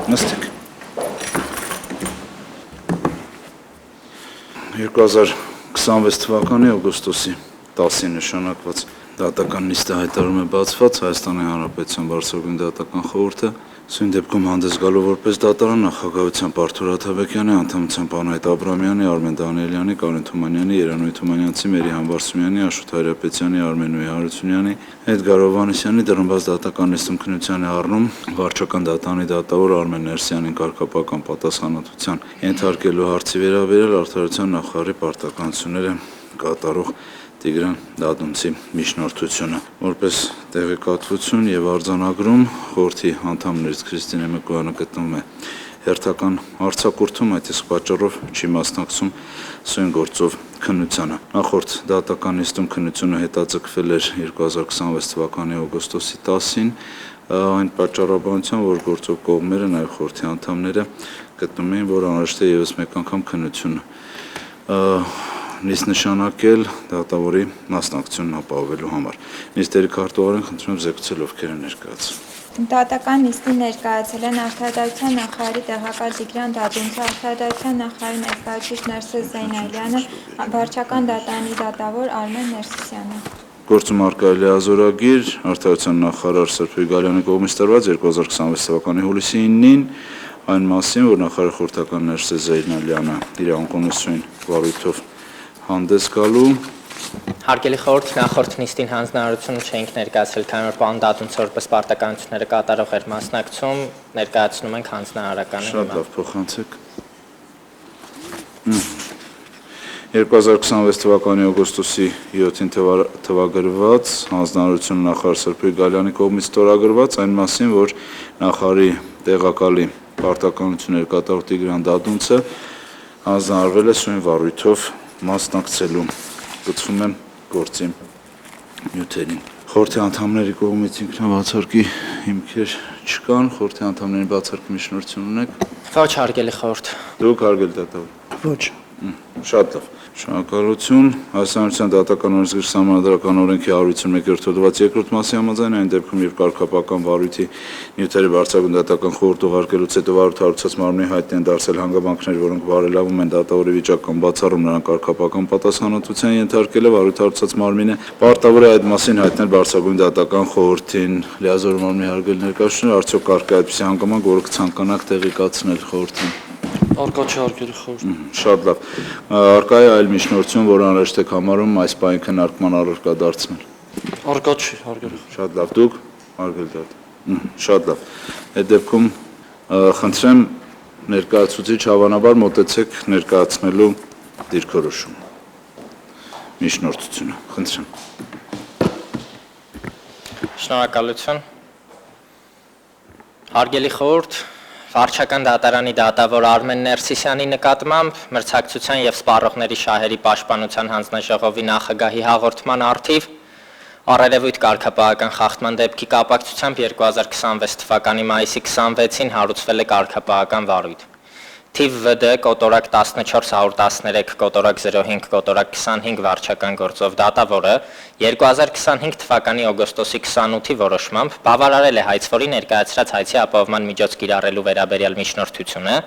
Նստեք։ 2026 թվականի օգոստոսի 10-ին նշանակված դատական նիստը հայտարարում է բացված Հայաստանի Հանրապետության Բարձրագույն դատական խորհուրդը սույն դեպքում հանդես գալով որպես դատարան նախագահությամբ Արթուր Աթաբեկյանի, անդամությամբ Անահիտ Աբրամյանի, Արմեն Դանիելյանի, Կարեն Թումանյանի, Երանուհի Թումանյանցի, Մերիհան Բարսումյանի, Աշոտ Հայրապետյանի, Արմենուհի Հարությունյանի, Էդգար Հովհաննիսյանի դրամբաց դատական նիստում քննության է առնում վարչական դատարանի դատավոր Արմեն Ներսյանին կարգապահական պատասխանատվության ենթարկելու հարցի վերաբերյալ արդարության նախարարի պարտականությունները կատարող Տիգրան Դադունցի միջնորդությունը որպես տեղեկատվություն եւ արձանագրում խորհրդի անդամներից Քրիստինե Մկոյանը գտնվում է հերթական արձակուրդում, այդ իսկ պատճառով չի մասնակցում սույն գործով քննությանը։ Նախորդ դատական նիստում քննությունը հետաձգվել էր 2026 թվականի օգոստոսի 10-ին, այն պատճառաբանությամբ, որ գործող կողմերը, նաեւ խորհրդի անդամները գտնում էին, որ անհրաժեշտ է եւս մեկ անգամ քննություն նիստ նշանակել դատավորի մասնակցությունն ապահովելու համար։ Նիստերի քարտուղարին խնդրում եմ զեկուցել ովքեր են ներկայացել։ Դատական նիստին ներկայացել են Արդարադատության նախարարի տեղակալ Տիգրան Դադունցը, Արդարադատության նախարարի ներկայացուցիչ Ներսես Զեյնալյանը, վարչական դատարանի դատավոր Արմեն Ներսիսյանը։ Գործում առկա է լիազորագիր Արդարության նախարար Սրբ Գրիգորյանի կողմից տրված 2026 թվականի հուլիսի 9-ին այն մասին, որ նախարար խորհրդական Ներսես Զեյնալյանը իր անկոնություն վարույթով հանդես գալու Հարգելի խորհուրդ, նախորդ նիստին հանձնարարություն չէինք ներկայացրել, քանի որ պարոն Դադունցը որպես պարտականությունները կատարող էր մասնակցում, ներկայացնում ենք հանձնարարականը։ Շատ լավ, փոխանցեք։ 2026 թվականի օգոստոսի 7-ին թվագրված հանձնարարություն նախարար Սրբ Գրիգորյանի կողմից ստորագրված այն մասին, որ նախարարի տեղակալի պարտականություններ կատարող Տիգրան Դադունցը հանձնարարվել է սույն վարույթով մասնակցելու գծվում եմ գործի նյութերին։ Խորհրդի անդամների կողմից ինքնաբացարկի հիմքեր չկան, խորհրդի անդամների բացարկի միջնորդություն ունեք։ Ոչ, հարգելի խորհուրդ։ Դուք հարգելի դատավոր։ Ոչ։ Շատ լավ։ Շնորհակալություն։ Հայաստանության դատական օրենսգիր սահմանադրական օրենքի 151-րդ հոդված 2-րդ մասի համաձայն այն դեպքում, երբ կարգապահական վարույթի նյութերի բարձրագույն դատական խորհուրդ ուղարկելուց հետո վարույթ հարուցած մարմնի հայտնի են դարձել հանգամանքներ, որոնք բարելավում են դատավորի վիճակը բացառում նրան կարգապահական պատասխանատվության ենթարկելը, վարույթ հարուցած մարմինը պարտավոր է այդ մասին հայտնել բարձրագույն դատական խորհրդին։ Լիազոր մարմնի հարգելի ներկայացուցիչներ, արդյոք կարգ է այդպիսի հանգամանք, որը կցանկանաք տեղեկացնել խորհրդին։ Արկա չի հարգելի խորհուրդ։ Շատ լավ։ Արկա է այլ միջնորդություն, որ անհրաժեշտ է համարում այս պահին քննարկման առարկա դարձնել։ Արկա չի հարգելի խորհուրդ։ Շատ լավ, դուք հարգելի դատ։ Շատ լավ։ Այդ դեպքում խնդրեմ ներկայացուցիչ հավանաբար մոտեցեք ներկայացնելու դիրքորոշումը։ Միջնորդությունը, խնդրեմ։ Շնորհակալություն։ Հարգելի խորհուրդ, վարչական դատարանի դատավոր Արմեն Ներսիսյանի նկատմամբ մրցակցության եւ սպառողների շահերի պաշտպանության հանձնաժողովի նախագահի հաղորդման առթիվ առերևույթ կարգապահական խախտման դեպքի կապակցությամբ 2026 թվականի մայիսի 26-ին հարուցվել է կարգապահական վարույթ։ Թիվ ՎԴ կոտորակ 14113 կոտորակ 05 կոտորակ 25 վարչական գործով դատավորը 2025 թվականի օգոստոսի 28-ի որոշմամբ բավարարել է հայցվորի ներկայացրած հայցի ապահովման միջոց կիրառելու վերաբերյալ միջնորդությունը,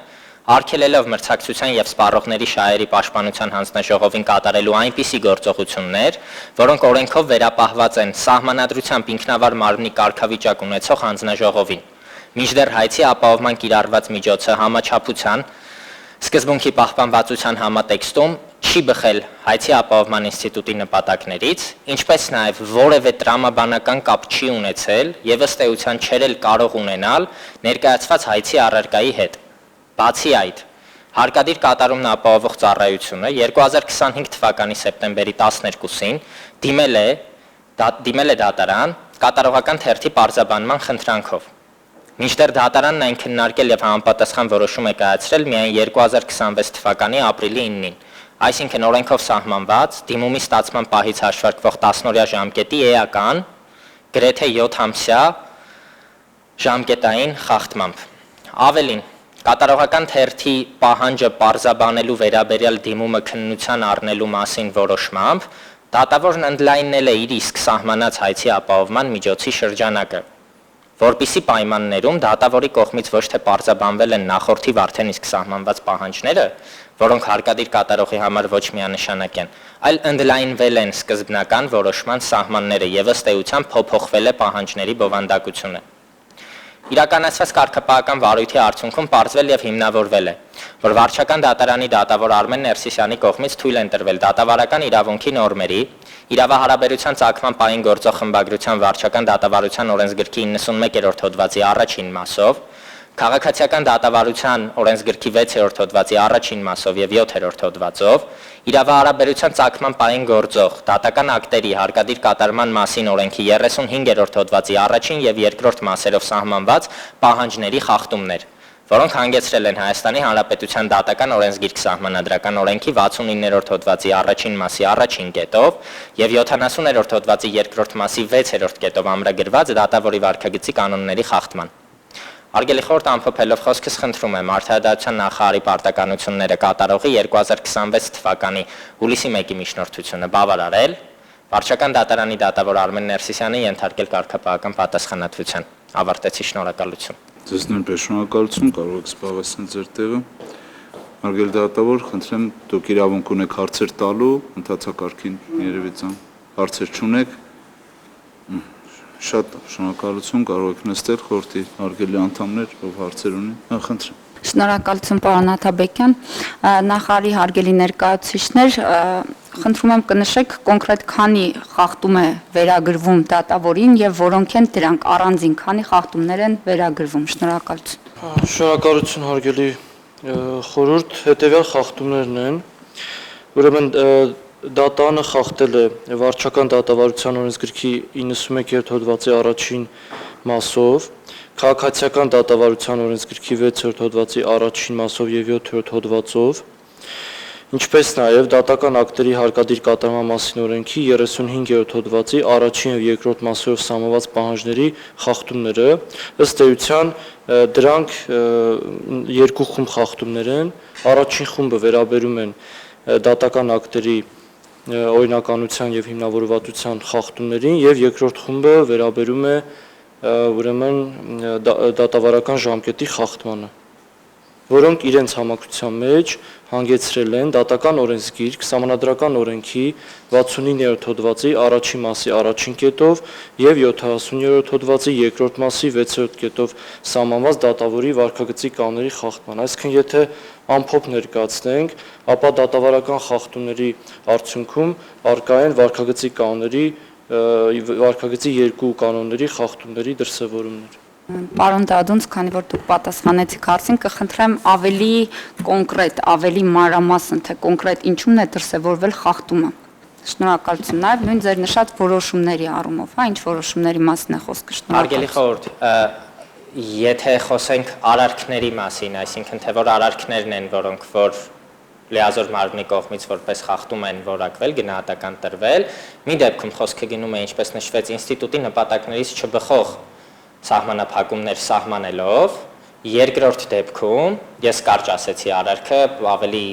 արգելելով մրցակցության եւ սպառողների շահերի պաշտպանության հանձնաժողովին կատարելու այնպիսի գործողություններ, որոնք օրենքով վերապահված են սահմանադրությամբ ինքնավար մարմնի կարգավիճակ ունեցող հանձնաժողովին։ Մինչդեռ հայցի ապահովման կիրառված միջոցը համաչափության սկզբունքի պահպանվածության համատեքստում չի բխել հայցի ապահովման ինստիտուտի նպատակներից, ինչպես նաև որևէ տրամաբանական կապ չի ունեցել եւ ըստ էության չէր էլ կարող ունենալ ներկայացված հայցի առարկայի հետ։ Բացի այդ, հարկադիր կատարումն ապահովող ծառայությունը 2025 թվականի սեպտեմբերի 12-ին դիմել է դատարան կատարողական թերթի պարզաբանման խնդրանքով։ Մինչդեռ դատարանն այն քննարկել եւ համապատասխան որոշում է կայացրել միայն 2026 թվականի ապրիլի 9-ին, այսինքն օրենքով սահմանված դիմումի ստացման պահից հաշվարկվող 10-օրյա ժամկետի էական գրեթե 7-ամսյա ժամկետային խախտմամբ։ Ավելին, կատարողական թերթի պահանջը պարզաբանելու վերաբերյալ դիմումը քննության առնելու մասին որոշմամբ դատավորն ընդլայնել է իր իսկ սահմանած հայցի ապահովման միջոցի շրջանակը։ որպիսի պայմաններում դատավորի կողմից ոչ թե պարզաբանվել են նախորդիվ արդեն իսկ սահմանված պահանջները, որոնք հարկադիր կատարողի համար ոչ միանշանակ են, այլ ընդլայնվել են սկզբնական որոշման սահմանները եւ ըստ էության փոփոխվել է պահանջների բովանդակությունը։ Իրականացված կարգապահական վարույթի արդյունքում պարզվել եւ հիմնավորվել է, որ վարչական դատարանի դատավոր Արմեն Ներսիսյանի կողմից թույլ են տրվել դատավարական իրավունքի նորմերի, իրավահարաբերության ծագման պահին գործող խմբագրության վարչական դատավարության օրենսգրքի 91-րդ հոդվածի առաջին մասով, քաղաքացիական դատավարության օրենսգրքի 6-րդ հոդվածի առաջին մասով եւ 7-րդ հոդվածով, իրավահարաբերության ծագման պահին գործող դատական ակտերի հարկադիր կատարման մասին օրենքի 35-րդ հոդվածի առաջին եւ երկրորդ մասերով սահմանված պահանջների խախտումներ, որոնք հանգեցրել են Հայաստանի Հանրապետության դատական օրենսգիրք սահմանադրական օրենքի 69-րդ հոդվածի առաջին մասի առաջին կետով եւ 70-րդ հոդվածի երկրորդ մասի 6-րդ կետով ամրագրված դատավորի վարքագծի կանոնների խախտման։ Արգելի խորհուրդ, ամփոփելով խոսքս խնդրում եմ Արդարադատության նախարարի պարտականությունները կատարողի 2026 թվականի հուլիսի 1-ի միջնորդությունը բավարարել, վարչական դատարանի դատավոր Արմեն Ներսիսյանը ենթարկել կարգապահական պատասխանատվության։ Ավարտեցի, շնորհակալություն։ Ձեզ նույնպես շնորհակալություն, կարող եք զբաղեցնել ձեր տեղը։ Արգելի դատավոր, խնդրեմ դուք իրավունք ունեք հարցեր տալու, ընթացակարգին երևի ցան հարցեր չունեք։ Շատ շնորհակալություն, կարող եք նստել, խորհրդի արգելի անդամներ, ով հարցեր ունի, խնդրեմ։ Շնորհակալություն պարոն Աթաբեկյան, նախարարի հարգելի ներկայացուցիչներ, խնդրում եմ կնշեք կոնկրետ քանի խախտում է վերագրվում դատավորին եւ որոնք են դրանք առանձին քանի խախտումներ են վերագրվում։ Շնորհակալություն։ Շնորհակալություն հարգելի խորհուրդ, հետեւյալ խախտումներն են, ուրեմն դատանը խախտել է վարչական դատավարության օրենսգրքի 91-րդ հոդվածի առաջին մասով, քաղաքացիական դատավարության օրենսգրքի 6-րդ հոդվածի առաջին մասով եւ 7-րդ հոդվածով, ինչպես նաեւ դատական ակտերի հարկադիր կատարման մասին օրենքի 35-րդ հոդվածի առաջին եւ երկրորդ մասերով սահմանված պահանջների խախտումները, ըստ էության դրանք երկու խումբ խախտումներ են, առաջին խումբը վերաբերում են դատական ակտերի օրինականության եւ հիմնավորվածության խախտումներին եւ երկրորդ խումբը վերաբերում է ուրեմն դատավարական ժամկետի խախտմանը, որոնք իրենց համակցության մեջ հանգեցրել են դատական օրենսգիրք սահմանադրական օրենքի 69-րդ հոդվածի առաջին մասի առաջին կետով եւ 70-րդ հոդվածի երկրորդ մասի 6-րդ կետով սահմանված դատավորի վարքագծի կանոնների խախտման։ Այսինքն եթե ամփոփ ներկայացնենք, ապա դատավարական խախտումների արդյունքում արկա են վարքագծի կանոնների վարքագծի երկու կանոնների խախտումների դրսևորումներ։ Պարոն Դադունց, քանի որ դուք պատասխանեցիք հարցին, կխնդրեմ ավելի կոնկրետ, ավելի մանրամասն, թե կոնկրետ ինչումն է դրսևորվել խախտումը։ Շնորհակալություն, նաև նույն ձեր նշած որոշումների առումով, հա, ինչ որոշումների մասին է խոսքը։ Արգելի խորհուրդ, եթե խոսենք արարքների մասին, այսինքն թե որ արարքներն են, որոնք որ լիազոր մարմնի կողմից որպես խախտում են որակվել, գնահատական տրվել, մի դեպքում խոսքը գնում է, ինչպես նշվեց, ինստիտուտի նպատակներից չբխող սահմանափակումներ սահմանելով, երկրորդ դեպքում ես կարճ ասեցի արարքը, ավելի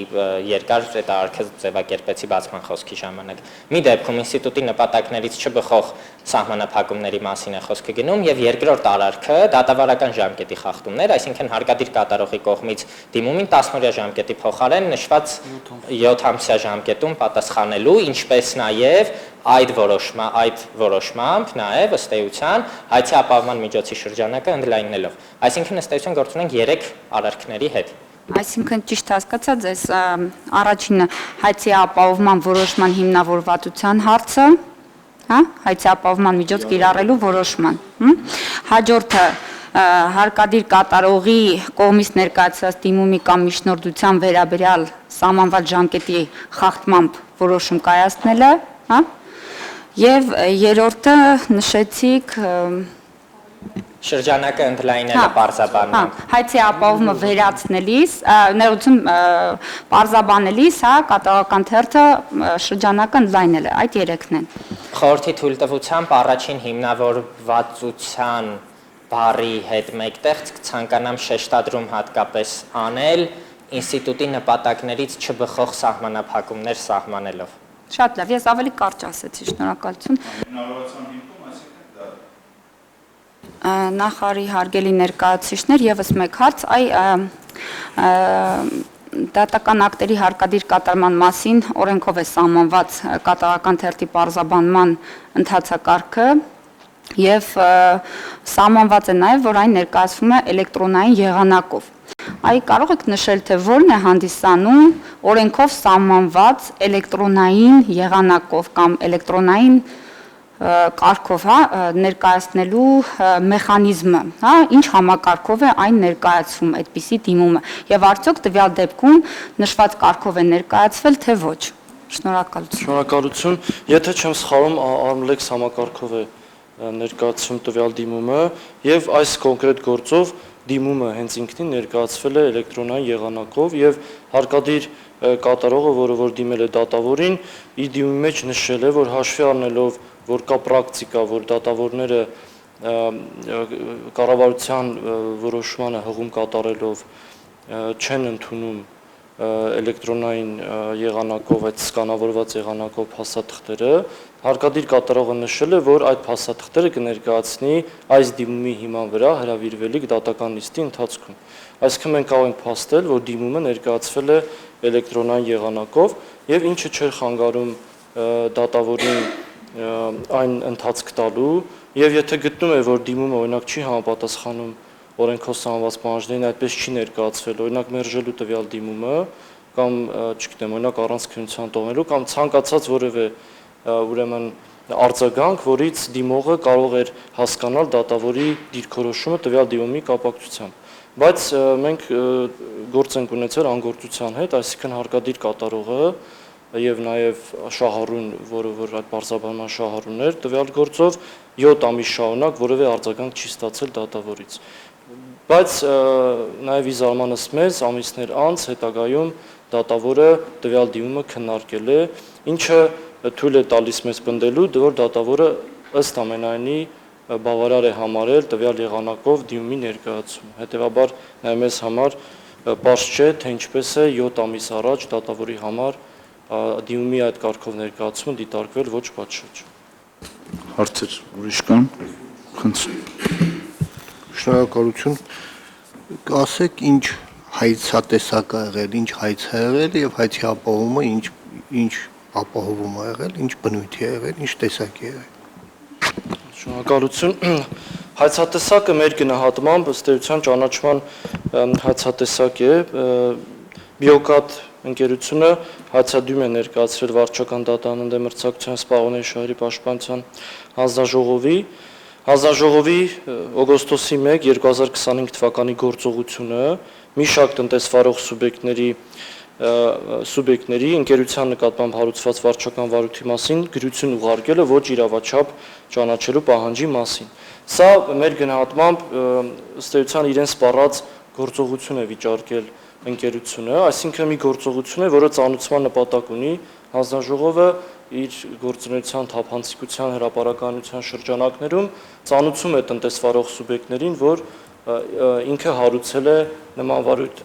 երկար այդ արարքը ձևակերպեցի բացման խոսքի ժամանակ։ Մի դեպքում ինստիտուտի նպատակներից չբխող սահմանափակումների մասին է խոսքը գնում եւ երկրորդ արարքը դատավարական ժամկետի խախտումներ, այսինքն հարկադիր կատարողի կողմից դիմումին 10-օրյա ժամկետի փոխարեն նշված 7-ամսյա ժամկետում պատասխանելու, ինչպես նաեւ այդ որոշմամբ նաև ըստ էության հայցի ապահովման միջոցի շրջանակը ընդլայնելով։ Այսինքն ըստ էության գործ ունենք 3 արարքների հետ։ Այսինքն ճիշտ հասկացա ձեզ առաջինը հայցի ապահովման որոշման հիմնավորվածության հարցը, հա, հայցի ապահովման միջոց կիրառելու որոշման։ Հաջորդը հարկադիր կատարողի կողմից ներկայացված դիմումի կամ միջնորդության վերաբերյալ սահմանված ժամկետի խախտմամբ որոշում կայացնելը, հա։ Եվ երրորդը նշեցիք շրջանակը ընդլայնելը պարզաբանանք։ Հայցի ապահովումը վերացնելիս, ներողություն, պարզաբանելիս, հա, կատարողական թերթը շրջանակը ընդլայնելը, այդ երեքն են։ Խորհրդի թույլտվությամբ առաջին հիմնավորվածության բառի հետ մեկտեղ ցանկանամ շեշտադրում հատկապես անել ինստիտուտի նպատակներից չբխող սահմանափակումներ սահմանելով։ Շատ լավ, ես ավելի կարճ ասեցի, շնորհակալություն։ Նախարարի հարգելի ներկայացուցիչներ, եւս մեկ հարց, դատական ակտերի հարկադիր կատարման մասին օրենքով է սահմանված կատարական թերթի պարզաբանման ընթացակարգը եւ սահմանված է նաեւ, որ այն ներկայացվում է էլեկտրոնային եղանակով։ Կարող եք նշել, թե որն է հանդիսանում օրենքով սահմանված էլեկտրոնային եղանակով կամ էլեկտրոնային կարգով ներկայացնելու մեխանիզմը, ինչ համակարգով է այն ներկայացվում այդպիսի դիմումը եւ արդյոք տվյալ դեպքում նշված կարգով է ներկայացվել թե ոչ։ Շնորհակալություն։ Շնորհակալություն։ Եթե չեմ սխալվում, Armlex համակարգով է ներկայացում տվյալ դիմումը եւ այս կոնկրետ գործով դիմումը հենց ինքնին ներկայացվել է էլեկտրոնային եղանակով եւ հարկադիր կատարողը, որ դիմել է դատավորին, իր դիմումի մեջ նշել է, որ հաշվի առնելով, որ կա պրակտիկա, որ դատավորները կառավարության որոշմանը հղում կատարելով չեն ընդունում էլեկտրոնային եղանակով, այդ սկանավորված եղանակով փաստաթղթերը, հարկադիր կատարողը նշել է, որ այդ փաստաթղթերը կներկայացնի այս դիմումի հիման վրա հրավիրվելիք դատական նիստի ընթացքում։ Այսինքն մենք կարող ենք փաստել, որ դիմումը ներկայացվել է էլեկտրոնային եղանակով եւ ինչը չէր խանգարում դատավորին այն ընթացք տալու եւ եթե գտնում է, որ դիմումը օրինակ չի համապատասխանում օրենքով սահմանված պահանջներին, այդպես չի ներկայացվել, օրինակ մերժելու տվյալ դիմումը կամ, չգիտեմ, օրինակ առանց քննության տողնելու կամ ցանկացած որևէ ուրեմն արձագանք, որից դիմողը կարող էր հասկանալ դատավորի դիրքորոշումը տվյալ դիմումի կապակցությամբ։ Բայց մենք գործ ենք ունեցել անգործության հետ, այսինքն հարկադիր կատարողը եւ նաեւ շահառուն, որը որ այդ բարձրաբանման շահառունն էր, տվյալ գործով 7 ամիս շարունակ որևէ արձագանք չի ստացել դատավորից։ Բայց նաեւ ի զարմանս մեզ ամիսներ անց հետագայում դատավորը տվյալ դիմումը քննարկել է, ինչը թույլ է տալիս մեզ պնդելու, որ դատավորը ըստ ամենայնի բավարար է համարել տվյալ եղանակով դիմումի ներկայացումը։ Հետևաբար նաեւ մեզ համար պարզ չէ, թե ինչպես է 7 ամիս առաջ դատավորի համար դիմումի այդ կարգով ներկայացումը դիտարկվել ոչ պատշաճ։ Հարցեր ուրիշ կան։ Խնդրում։ Շնորհակալություն։ Ասեք, ինչ հայցատեսակ ա եղել, ինչ հայց ա եղել եւ հայցի ապահովումը ինչ ապահովում ա եղել, ինչ բնույթի ա եղել, ինչ տեսակ է եղել։ Շնորհակալություն։ Հայցատեսակը մեր գնահատմամբ ըստ էության ճանաչման հայցատեսակ է։ Բիոկատ ընկերությունը հայցադույմ է ներկայացրել վարչական դատարան ընդդեմ մրցակցության սպառողների շահերի պաշտպանության հանձնաժողովի։ Հանձնաժողովի օգոստոսի 1, 2025 թվականի գործողությունը մի շարք տնտեսվարող սուբյեկտների ընկերության նկատմամբ հարուցված վարչական վարույթի մասին գրություն ուղարկել է ոչ իրավաչափ ճանաչելու պահանջի մասին։ Սա մեր գնահատմամբ ըստ էության իրեն սպառած գործողություն է վիճարկել ընկերությունը, այսինքն մի գործողություն է, որը ծանուցման նպատակ ունի, հանձնաժողովը իր գործունեության թափանցիկության հրապարականության շրջանակներում ծանուցում է տնտեսվարող սուբյեկտներին, որ ինքը հարուցել է նման վարույթ,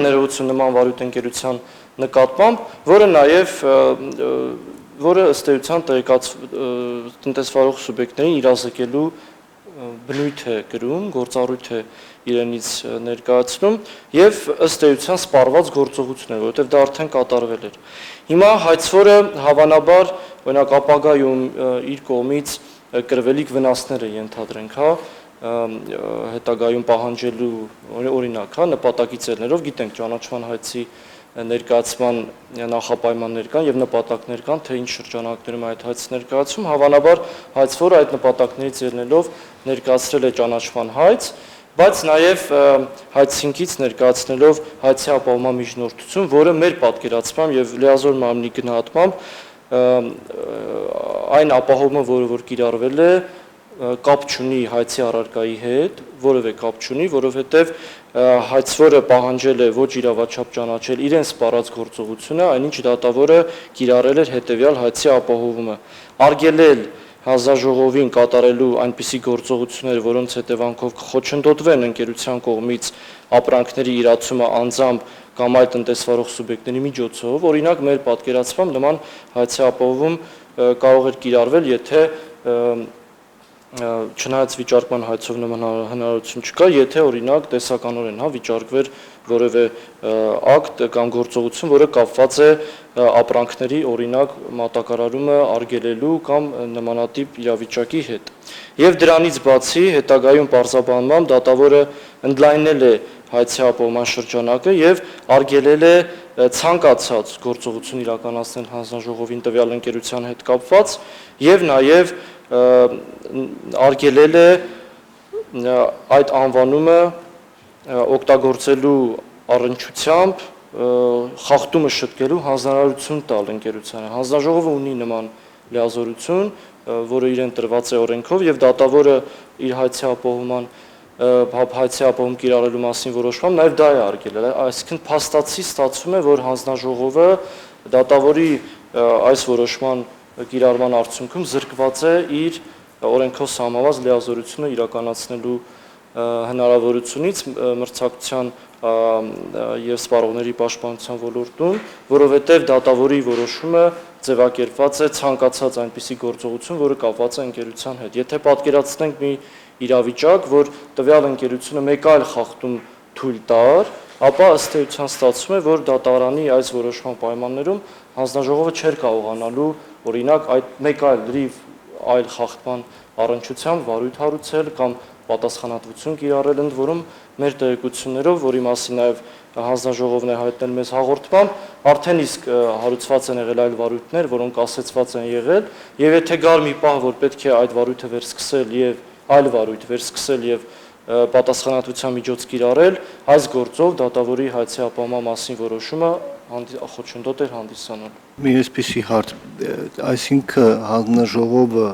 ներողություն նման վարույթ ընկերության նկատմամբ, որը ըստ էության տնտեսվարող սուբյեկտներին իրազեկելու բնույթ է կրում, գործառույթ է իրենից ներկայացնում եւ ըստ էության սպառված գործողություն է, որովհետեւ դա արդեն կատարվել էր։ Հիմա հայցվորը հավանաբար օրինակ ապագայում իր կողմից կրվելիք վնասներ է ենթադրենք, հետագայում պահանջելու օրինակ, նպատակի ծելներով, գիտենք ճանաչման հայցի ներկայացման նախապայմաններ կան եւ նպատակներ կան, թե ինչ շրջանակներում այդ հայցը ներկայացում, հավանաբար հայցվորը այդ նպատակներից ելնելով ներկայացրել է ճանաչման հայց, բայց նաեւ հայց 5-ից ներկայացնելով հայցի ապահովման միջնորդություն, որը մեր պատկերացմամբ եւ լիազոր մարմնի գնահատմամբ այն ապահովումը, որ կիրառվել է, կապ չունի հայցի առարկայի հետ, որևէ կապ չունի, որովհետեւ հայցվորը պահանջել է ոչ իրավաչափ ճանաչել իրեն սպառած գործողությունը, այնինչ դատավորը կիրառել էր հետեւյալ հայցի ապահովումը։ Արգելել հանձնաժողովին կատարելու այնպիսի գործողություններ, որոնց հետևանքով կխոչընդոտվեն ընկերության կողմից ապրանքների իրացումը անձամբ կամ այլ տնտեսվարող սուբյեկտների միջոցով, օրինակ մեր պատկերացմամբ նման հայցի ապահովում կարող էր կիրառվել, եթե չնայած վիճարկման հայցով նման հնարավորություն չկա, եթե օրինակ տեսականորեն վիճարկվեր որևէ ակտ կամ գործողություն, որը կապված է ապրանքների օրինակ մատակարարումը արգելելու կամ նմանատիպ իրավիճակի հետ։ Եվ դրանից բացի հետագայում պարզաբանմամբ դատավորը ընդլայնել է հայցի ապահովման շրջանակը եւ արգելել է ցանկացած գործողություն իրականացնել հանձնաժողովին տվյալ ընկերության հետ կապված եւ նաեւ արգելել է այդ անվանումը օգտագործելու առնչությամբ խախտումը շտկելու հանձնարարություն տալ ընկերությանը։ Հանձնաժողովը ունի նման լիազորություն, որը իրեն տրված է օրենքով եւ դատավորը իր հայցի ապահովում կիրառելու մասին որոշմամբ նաեւ դա է արգելել, այսինքն փաստացի ստացվում է, որ հանձնաժողովը դատավորի այս որոշման կիրառման արդյունքում զրկված է իր օրենքով սահմանված լիազորությունը իրականացնելու հնարավորությունից մրցակցության եւ սպառողների պաշտպանության ոլորտում, որովհետեւ դատավորի որոշումը ձևակերպված է ցանկացած այնպիսի գործողություն, որը կապված է ընկերության հետ։ Եթե պատկերացնենք մի իրավիճակ, որ տվյալ ընկերությունը մեկ այլ խախտում թույլ տար, ապա ըստ էության ստացվում է, որ դատարանի այս որոշման պայմաններում հանձնաժողովը չէր կարողանալու օրինակ այդ մեկ այլ լրիվ այլ խախտման առնչությամբ վարույթ հարուցել կամ պատասխանատվություն կիրառել, ընդ որում մեր տեղեկություններով, որի մասին նաև հանձնաժողովն է հայտնել մեզ հաղորդմամբ, արդեն իսկ հարուցված են եղել այլ վարույթներ, որոնք ասեցված են եղել, եւ եթե գար մի պահ, որ պետք է այդ վարույթը վերսկսել եւ այլ վարույթ վերսկսել եւ պատասխանատվության միջոց կիրառել, այս գործով դատավորի հայցի ապահովման մասին որոշումը խոչընդոտ էր հանդիսանում։ Մի այսպիսի հարց, այսինքն հանձնաժողովը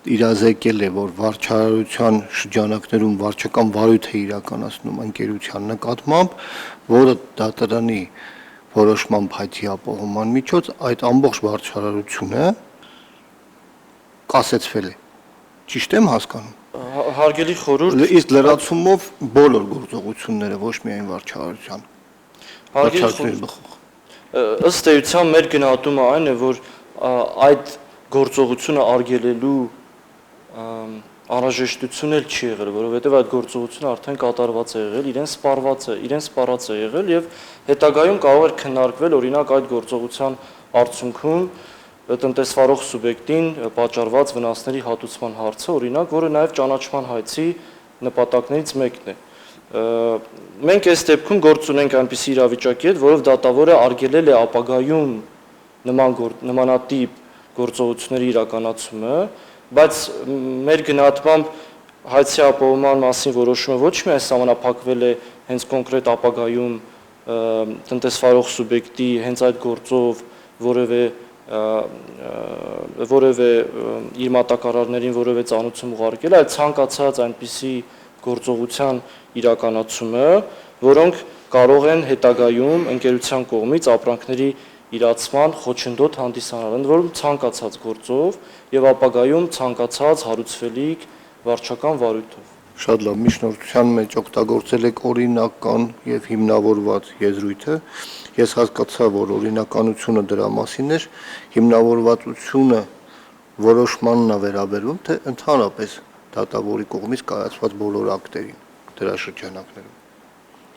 իրազեկել է, որ վարչարարության շրջանակներում վարչական վարույթ է իրականացնում ընկերության նկատմամբ, որը դատարանի որոշմամբ հայցի ապահովման միջոց այդ ամբողջ վարչարարությունը կասեցվել է։ Ճիշտ եմ հասկանում։ Հարգելի խորհուրդ, իսկ լրացումով բոլոր գործողությունները, ոչ միայն վարչարարության։ Ըստ էության մեր գնահատումը այն է, որ այդ գործողությունը արգելելու անհրաժեշտություն էլ չի եղել, որովհետև այդ գործողությունը արդեն կատարված է եղել, իրեն սպառած է եղել եւ հետագայում կարող էր քննարկվել օրինակ այդ գործողության արդյունքում տնտեսվարող սուբյեկտին պատճառված վնասների հատուցման հարցը, օրինակ, որը նաեւ ճանաչման հայցի նպատակներից մեկն է։ Մենք այս դեպքում գործ ունենք այնպիսի իրավիճակի հետ, որով դատավորը արգելել է ապագայում նմանատիպ գործողությունների իրականացումը, բայց մեր գնահատմամբ հայցի ապահովման մասին որոշումը ոչ միայն սահմանափակվել է հենց կոնկրետ ապագայում տնտեսվարող սուբյեկտի հենց այդ գործով որևէ իր մատակարարներին որևէ ծանուցում ուղարկել, այլ ցանկացած այնպիսի գործողության իրականացումը, որոնք կարող են հետագայում ընկերության կողմից ապրանքների իրացման խոչընդոտ հանդիսանալ, ընդ որում ցանկացած գործով եւ ապագայում ցանկացած հարուցվելիք վարչական վարույթով։ Շատ լավ, միջնորդության մեջ օգտագործել եք օրինական եւ հիմնավորված եզրույթը։ Ես հասկացա, որ օրինականությունը դրա մասին էր, հիմնավորվածությունը որոշմանն է վերաբերում, թե ընդհանրապես դատավորի կողմից կայացված բոլոր ակտերին դրա շրջանակներում։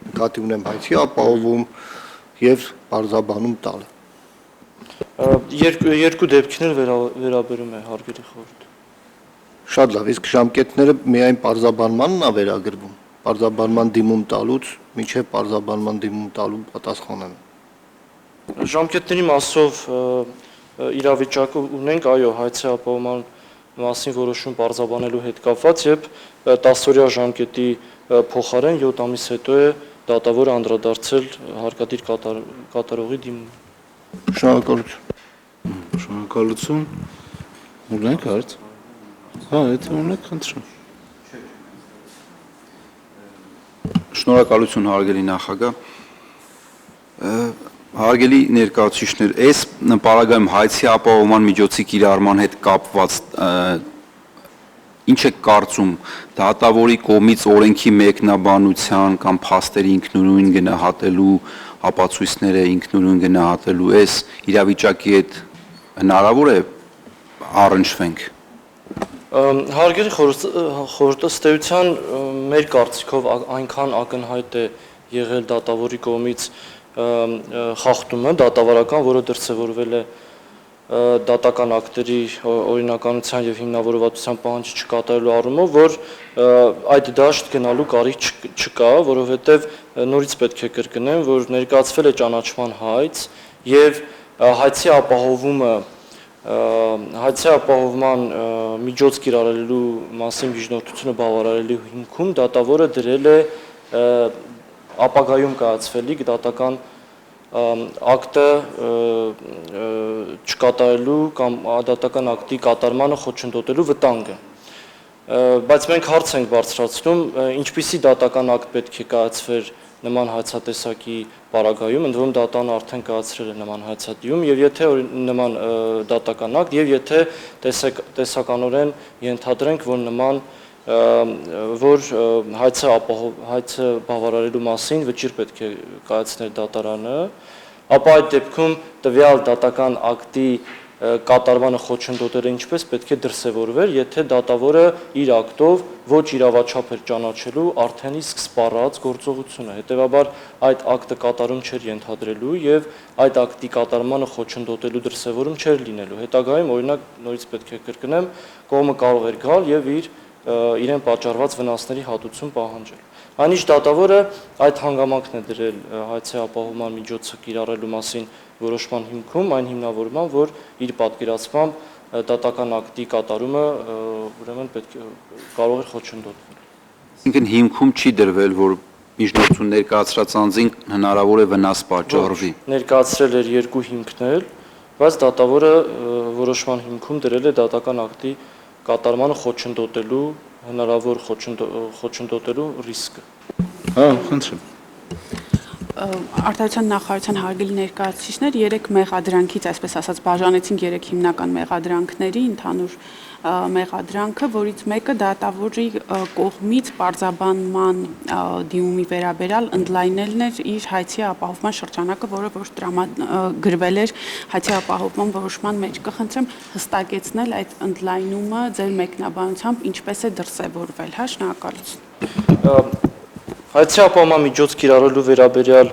Նկատի ունեմ հայցի ապահովում եւ պարզաբանում տալը։ Երկու դեպքին էլ վերաբերում է հարգելի խորհուրդ։ Շատ լավ, իսկ ժամկետները միայն պարզաբանմանն է վերագրվում։ Պարզաբանման դիմում տալուց մինչև պարզաբանման դիմում տալու պատասխանանը։ Ժամկետների մասով իրավիճակը ունենք, այո, հայցի ապահովման մասին որոշում պարզաբանելու հետ կապված եւ 10-օրյա ժամկետի փոխարեն 7 ամիս հետո է դատավորը անդրադարձել հարկադիր կատարողի դիմում։ Շնորհակալություն։ Շնորհակալություն։ Ունենք հարց։ Հա, եթե ունեք, խնդրեմ։ Շնորհակալություն հարգելի նախագահ։ Հարգելի ներկայացուցիչներ, այս պարագայում հայցի ապահովման միջոցի կիրառման հետ կապված ինչ է կարծում դատավորի կողմից օրենքի մեկնաբանության կամ փաստերի ինքնուրույն գնահատելու ապացույցները ինքնուրույն գնահատելու այս իրավիճակի հետ հնարավոր է առնչվենք։ Հարգելի խորհուրդ, ըստ էության մեր կարծիքով այնքան ակնհայտ է եղել դատավորի կողմից խախտումը դատավարական, որը դրսևորվել է դատական ակտերի օրինականության եւ հիմնավորվածության պահանջը չկատարելու առումով, որ այդ դաշտ գնալու կարիք չկա, որովհետեւ նորից պետք է կրկնեմ, որ ներկայացվել է ճանաչման հայց եւ հայցի ապահովման միջոց կիրառելու մասին միջնորդությունը բավարարելու հիմքում դատավորը դրել է ապագայում կայացվելիք դատական ակտը չկատարելու կամ դատական ակտի կատարմանը խոչընդոտելու վտանգը, բայց մենք հարց ենք բարձրացնում, ինչպիսի դատական ակտ պետք է կայացվեր նման հայցատեսակի պարագայում, ընդ որում դատանը արդեն կայացրել է նման հայցատիում, եւ եթե նման դատական ակտ եւ եթե տեսականորեն ենթադրենք, որ նման որ հայցը բավարարելու մասին վճիռ պետք է կայացներ դատարանը, ապա այդ դեպքում տվյալ դատական ակտի կատարմանը խոչընդոտելը ինչպես պետք է դրսևորվեր, եթե դատավորը իր ակտով ոչ իրավաչափ էր ճանաչելու արդեն իսկ սպառած գործողությունը, հետևաբար այդ ակտը կատարում չէր ենթադրելու եւ այդ ակտի կատարմանը խոչընդոտելու դրսևորում չէր լինելու։ Հետագայում օրինակ նորից պետք է կրկնեմ, կողմը կարող էր գալ եւ իրեն պատճառված վնասների հատուցում պահանջել։ Այնինչ դատավորը այդ հանգամանքն է դրել հայցի ապահովման միջոցը կիրառելու մասին որոշման հիմքում, այն հիմնավորման, որ իր պատկերացմամբ դատական ակտի կատարումը ուրեմն պետք է կարող էր խոչընդոտվել։ Այսինքն հիմքում չի դրվել, որ միջնորդություն ներկայացրած անձին հնարավոր է վնաս պատճառվի։ Ներկայացրել էր երկու հիմքներ, բայց դատավորը որոշման հիմքում դրել է դատական ակտի կատարմանը խոչընդոտելու հնարավոր խոչընդոտելու ռիսկը։ Հա, խնդրեմ։ Արտադրության նախարարության հարգելի ներկայացուցիչներ, 3 մեղադրանքից, այսպես ասած, բաժանեցին 3 հիմնական մեղադրանքների, ընդհանուր մեղադրանքը, որից մեկը դատավորի կողմից պարզաբանման դիմումի վերաբերյալ ընդլայնելն էր իր հայցի ապահովման շրջանակը, որը որ գրվել էր հայցի ապահովման որոշման մեջ։ Կխնդրեմ հստակեցնել այդ ընդլայնումը ձեր մեկնաբանությամբ ինչպես է դրսևորվել, հա, շնորհակալություն։ Հայցի ապահովման միջոց կիրառելու վերաբերյալ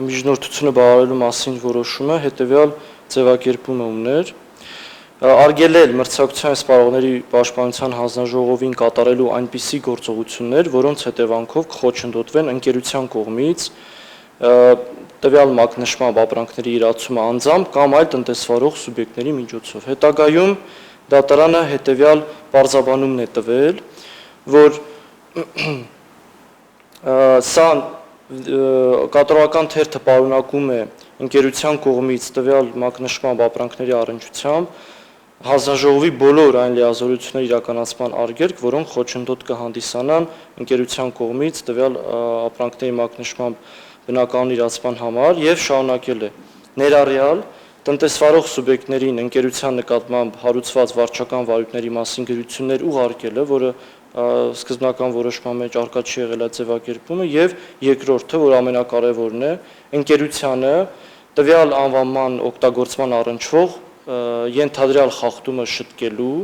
միջնորդությունը բավարարելու մասին որոշումը հետևյալ ձևակերպումը ուներ. արգելել մրցակցության սպառողների պաշտպանության հանձնաժողովին կատարելու այնպիսի գործողություններ, որոնց հետևանքով կխոչընդոտվեն ընկերության կողմից տվյալ մակնշմամբ ապրանքների իրացումը անձամբ կամ այլ տնտեսվարող սուբյեկտների միջոցով։ Հետագայում դատարանը հետևյալ պարզաբանումն է տվել, որ սա կատարողական թերթը պարունակում է ընկերության կողմից տվյալ մակնշմամբ ապրանքների առնչությամբ հանձնաժողովի բոլոր այն լիազորությունների իրականացման արգելք, որոնք խոչընդոտ կհանդիսանան ընկերության կողմից տվյալ ապրանքների մակնշմամբ բնականon իրացման համար եւ շարունակել է ներառյալ տնտեսվարող սուբյեկտներին ընկերության նկատմամբ հարուցված վարչական վարույթների մասին գրություններ ուղարկելը, որը սկզբնական որոշման մեջ արկա չի եղել այդ ձևակերպումը եւ երկրորդը, որ ամենակարևորն է, ընկերությանը տվյալ անվանման օգտագործման առնչվող ենթադրյալ խախտումը շտկելու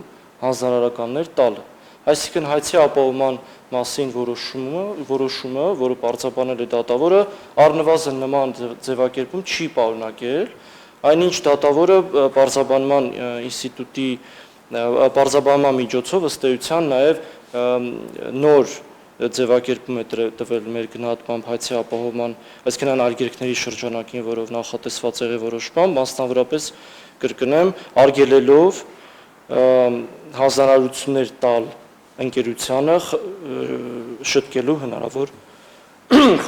հանձնարարականներ տալը։ Այսինքն հայցի ապահովման մասին որոշումը, որը պարզաբանել է դատավորը, առնվազն նման ձևակերպում չի պարունակել, այնինչ դատավորը պարզաբանման ինստիտուտի պարզաբանման միջոցով ըստ էության նաև նոր ձևակերպում է տվել մեր գնահատմամբ հայցի ապահովման, այսինքն այն արգելքների շրջանակին, որով նախատեսված եղել որոշմամբ, մասնավորապես կրկնեմ, արգելելով հանձնարարություններ տալ ընկերությանը շտկելու հնարավոր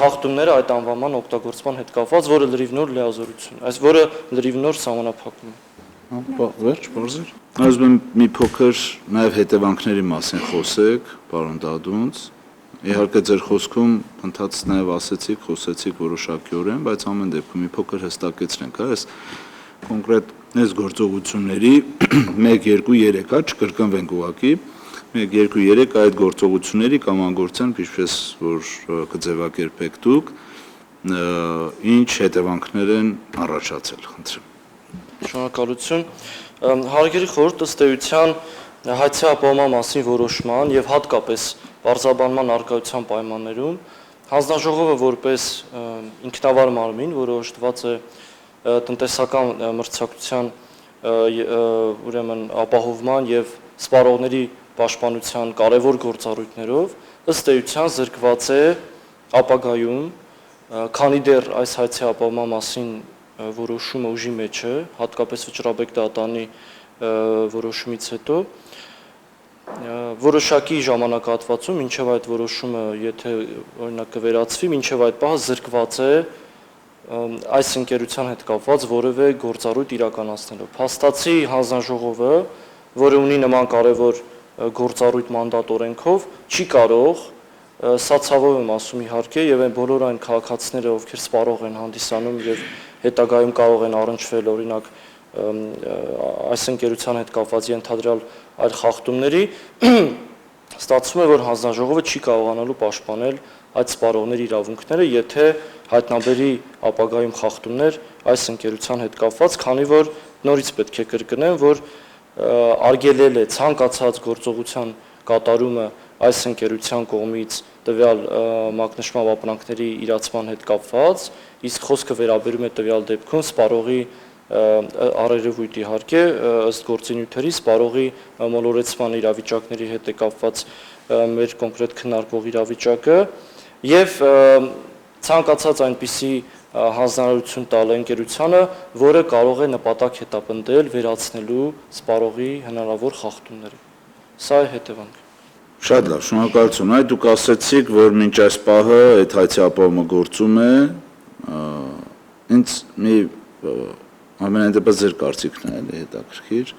խախտումները այդ անվանման օգտագործման հետ կապված, որը լրիվ նոր լիազորություն, որը լրիվ նոր սահմանափակում է։ Վերջ, բարձր։ Ուզում եմ մի փոքր նաև հետևանքների մասին խոսեք, պարոն Դադունց։ Իհարկե ձեր խոսքում ընդհանրապես նաև խոսեցիք որոշակիորեն, բայց ամեն դեպքում մի փոքր հստակեցնենք, այս կոնկրետ այս գործողությունների 1, 2, 3, չկրկնվենք ուղղակի, 1, 2, 3 այդ գործողությունների կամ անգործանք, ինչպես որ կձևակերպեք դուք, ինչ հետևանքներ են առաջացել, խնդրեմ։ Շնորհակալություն։ Հարգելի խորհուրդ, ըստ էության հայցի ապահովման մասին որոշման եւ հատկապես պարզաբանման արկայության պայմաններում հանձնաժողովը որպես ինքնավար մարմին, որը օժտված է տնտեսական մրցակցության ուրեմն ապահովման եւ սպառողների պաշտպանության կարևոր գործառույթներով ըստ էության զրկված է ապագայում, քանի դեռ այս հայցի ապահովման մասին որոշումը ուժի մեջ է, հատկապես վճռաբեկ դատանի որոշումից հետո որոշակի ժամանակահատվածում մինչև այդ որոշումը, եթե օրինակ կվերացվի, մինչև այդ պահը զրկված է այս ընկերության հետ կապված որևէ գործառույթ իրականացնելով։ Փաստացի հանձնաժողովը, որը ունի նման կարևոր գործառույթ մանդատ օրենքով, չի կարող, սա ցավով եմ ասում իհարկե, եւ այն բոլոր այն քաղաքացիները, ովքեր սպառող են հանդիսանում եւ հետագայում կարող են առնչվել օրինակ այս ընկերության հետ կապված ենթադրյալ այլ խախտումների, ստացվում է, որ հանձնաժողովը չի կարողանալու պաշտպանել այդ սպառողների իրավունքները, եթե հայտնաբերի ապագայում խախտումներ այս ընկերության հետ կապված, քանի որ նորից պետք է կրկնեմ, որ արգելել է ցանկացած գործողության կատարումը այս ընկերության կողմից տվյալ մակնշմամբ ապրանքների իրացման հետ կապված, իսկ խոսքը վերաբերում է տվյալ դեպքում սպառողի առերևույթ իհարկե ըստ գործինյութերի սպառողի մոլորեցման իրավիճակների հետ է կապված մեր կոնկրետ քննարկվող իրավիճակը եւ ցանկացած այնպիսի հանձնարարություն տալ ընկերությանը, որը կարող է նպատակ հետապնդել վերացնելու սպառողի հնարավոր խախտումները։ Սա է հետևանքը։ Շատ լավ, շնորհակալություն։ Այ դուք ասացիք, որ մինչ այս պահը այդ հայցի ապահովումը գործում է, ինձ մի ամենայն դեպս ձեր կարծիքն է էլի հետաքրքիր,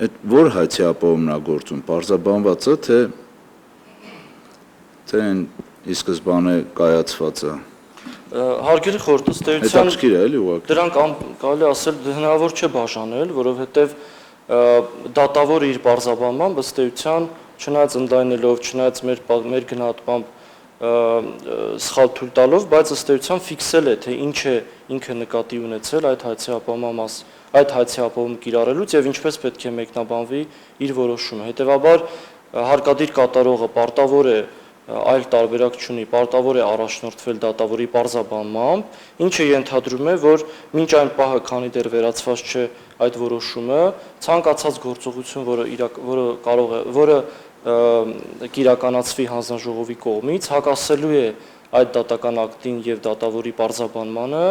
այդ որ հայցի ապահովումն է գործում, պարզաբանվածը, թե այն ի սկզբանե կայացվածը։ Հարգելի խորհուրդ, ըստ էության հետաքրքիր է էլի ուղղակի։ դրանք կարելի ասել հնարավոր չէ բաժանել, որովհետև դատավորը իր պարզաբանմամբ ըստ էության չնայած ընդլայնելով, չնայած մեր գնահատմամբ սխալ թույլ տալով, բայց ըստ էության ֆիքսել է, թե ինչ է ինքը նկատի ունեցել այդ հայցի ապահովում կիրառելուց եւ ինչպես պետք է մեկնաբանվի իր որոշումը։ Հետևաբար հարկադիր կատարողը պարտավոր է այլ տարբերակ չունի, պարտավոր է առաջնորդվել դատավորի պարզաբանմամբ, ինչը ենթադրում է, որ մինչ այն պահը, քանի դեռ վերացված չէ այդ որոշումը, ցանկացած գործողություն, որը կիրականացվի հանձնաժողովի կողմից, հակասելու է այդ դատական ակտին եւ դատավորի պարզաբանմանը,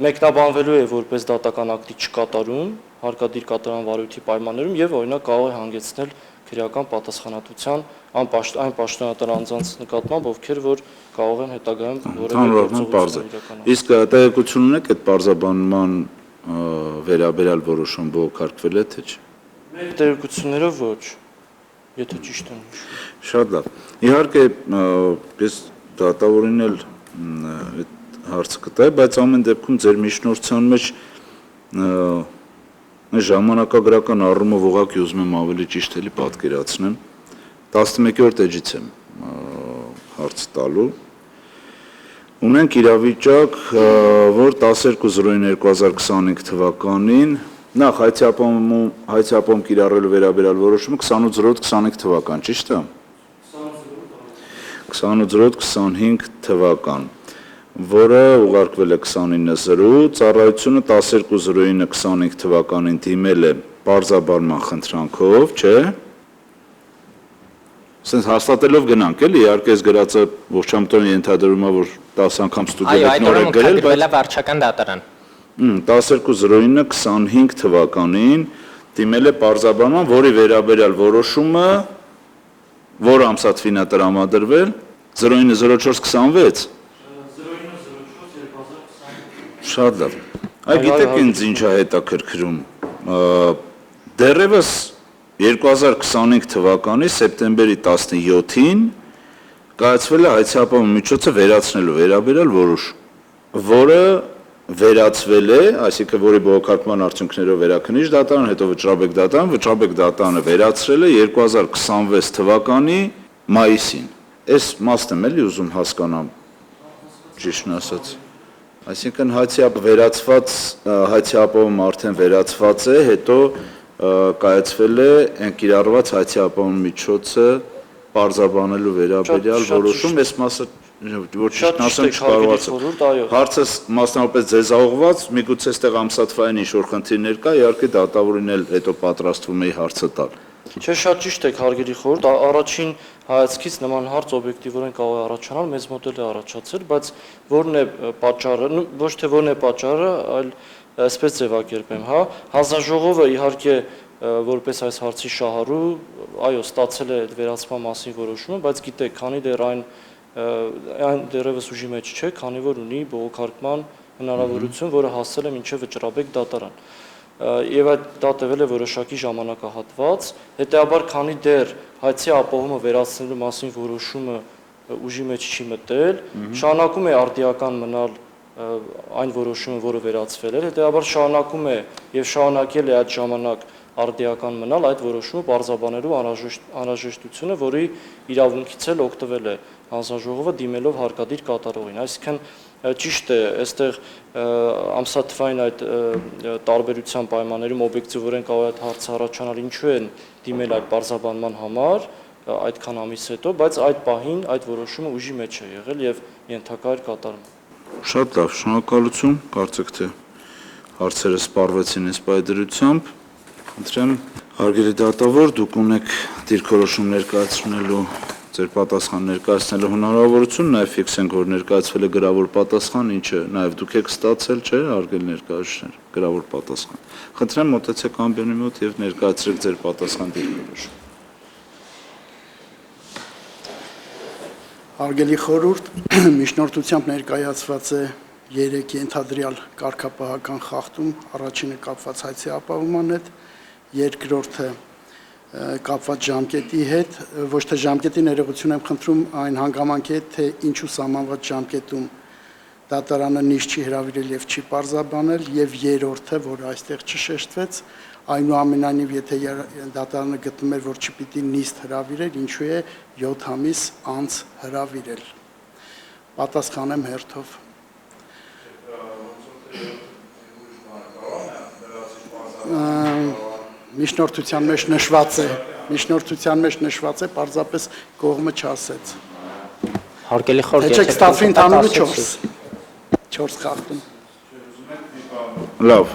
մեկնաբանվելու է որպես դատական ակտի չկատարում, հարկադիր կատարման վարույթի պայմաններում եւ օրինակ կարող է հանգեցնել քրեական պատասխանատվության այն պաշտոնատար անձանց նկատմամբ, ովքեր որ կարող են հետագայում որևէ գործողություն իրականացնել։ Իսկ տեղեկություն ունեք այդ պարզաբանման վերաբերյալ որոշում բողոքարկվել է թե չէ։ Մեր տեղեկություններով ոչ, եթե ճիշտ եմ հիշում։ Շատ լավ։ Իհարկե ես դատավորին էլ այդ հարցը կտայի, բայց ամեն դեպքում ձեր միջնորդության մեջ ժամանակագրական առումով ուղղակի ուզում եմ ավելի ճիշտ էլի պատկերացնեմ 11-րդ էջից եմ հարց տալու ունենք իրավիճակ որ 12/09/2025 թվականին նախ հայցի ապահովում կիրառելու վերաբերյալ որոշումը 28/08/25 թվական, ճիշտ է 28/08/25 թվական որը ուղարկվել է 29-0, ծառայությունը 12/09/25 թվականին դիմել է պարզաբանման խնդրանքով, չէ՞։ Սենց հաստատելով գնանք էլի, իհարկե այս գրածը ողջամտորեն ենթադրում է, որ 10 անգամ ստուդիայով նոր է գրել, բայց վարչական դատարան։ 12/09/25 թվականին դիմել է պարզաբանման, որի վերաբերյալ որոշումը որ ամսաթվին է տրամադրվել 09/04/26 Շատ լավ։ Այ գիտեք ինձ ինչ է հետաքրքրում։ Դեռևս 2025 թվականի սեպտեմբերի 17-ին կայացվել է հայցի ապահովման միջոցը վերացնելու վերաբերյալ որոշում, որը վերացվել է, այսինքն որի բողոքարկման արդյունքներով վերաքննիչ դատարան, հետո վճռաբեկ դատարանը վերացրել է 2026 թվականի մայիսին։ Այս մասն եմ էլի ուզում հասկանամ, ճիշտն ասած։ Այսինքն հայցի ապահովում արդեն վերացված է, հետո կայացվել է այն կիրառված հայցի ապահովման միջոցը պարզաբանելու վերաբերյալ որոշում, այս մասը որ ճիշտ ասեմ չկարողացա։ Հարցը մասնավորապես ձեզ ուղղված, միգուցե այստեղ ամսաթվային ինչ-որ խնդիրներ կա, իհարկե դատավորին էլ հետո պատրաստվում էի հարցը տալ։ Չէ, շատ ճիշտ եք հարգելի խորհուրդ, առաջին հայացքից նման հարց օբյեկտիվորեն կարող է առաջանալ, մեզ մոտ էլ է առաջացել, բայց որն է պատճառը, ոչ թե որն է պատճառը, այլ այսպես ձևակերպեմ, հա, հանձնաժողովը իհարկե որպես այս հարցի շահառու, այո, ստացել է վերացման մասին որոշումը, բայց գիտեք, քանի դեռ այն դեռևս ուժի մեջ չէ, քանի որ ունի բողոքարկման հնարավորություն, որը հասել է մինչև վճռաբեկ դատարան։ Եվ այդ դա տևել է որոշակի ժամանակահատված, հետեւաբար քանի դեռ հայցի ապահովումը վերացնելու մասին որոշումը ուժի մեջ չի մտել, շարունակում է արդիական մնալ այն որոշումը, որը վերացվել էր, հետեւաբար շարունակում է եւ շարունակել է այդ ժամանակ արդիական մնալ այդ որոշումը պարզաբանելու անհրաժեշտությունը, որի իրավունքից էլ օգտվել է հանձնաժողովը դիմելով հարկադիր կատարողին։ Այսինքն ճիշտ է, այստեղ ամսաթվային այդ տարբերության պայմաններում օբյեկտիվորեն կարող է այդ հարցը առաջանալ, ինչու են դիմել այդ պարզաբանման համար այդքան ամիս հետո, բայց այդ պահին այդ որոշումը ուժի մեջ է եղել եւ ենթակա էր կատարում։ Շատ լավ, շնորհակալություն, կարծեք թե հարցերը սպառվեցին այս պայդրությամբ։ Խնդրեմ, հարգելի դատավոր, դուք ունեք դիրքորոշում ներկայացնելու ձեր պատասխան ներկայացնելու հնարավորություն, նաև ֆիքսենք, որ ներկայացվել է գրավոր պատասխան, ինչը նաև դուք եք ստացել, չէ, հարգելի ներկայացուցիչներ, գրավոր պատասխան։ Խնդրեմ, մոտեցեք ամբիոնի մոտ եւ ներկայացրեք ձեր պատասխան դիրքորոշում։ Հարգելի խորհուրդ, միջնորդությամբ ներկայացված է 3 ենթադրյալ կարգապահական խախտում, առաջինը կապված հայցի ապահովման հետ, երկրորդը կապված ժամկետի հետ, ոչ թե ժամկետի ներողություն եմ խնդրում այն հանգամանքի հետ, թե ինչու սահմանված ժամկետում դատարանը նիստ չի հրավիրել եւ չի պարզաբանել, եւ երրորդը, որը այստեղ չշեշտվեց, այնուամենայնիվ եթե դատարանը գտնում էր, որ չպիտի նիստ հրավիրել, ինչու է 7 ամիս անց հրավիրել։ Պատասխանեմ հերթով։ Միջնորդության մեջ նշված է, պարզապես կողմը չասեց։ Հարգելի խորհուրդ, Եթե ստացվի ընդհանուրը 4 խախտում։ Լավ,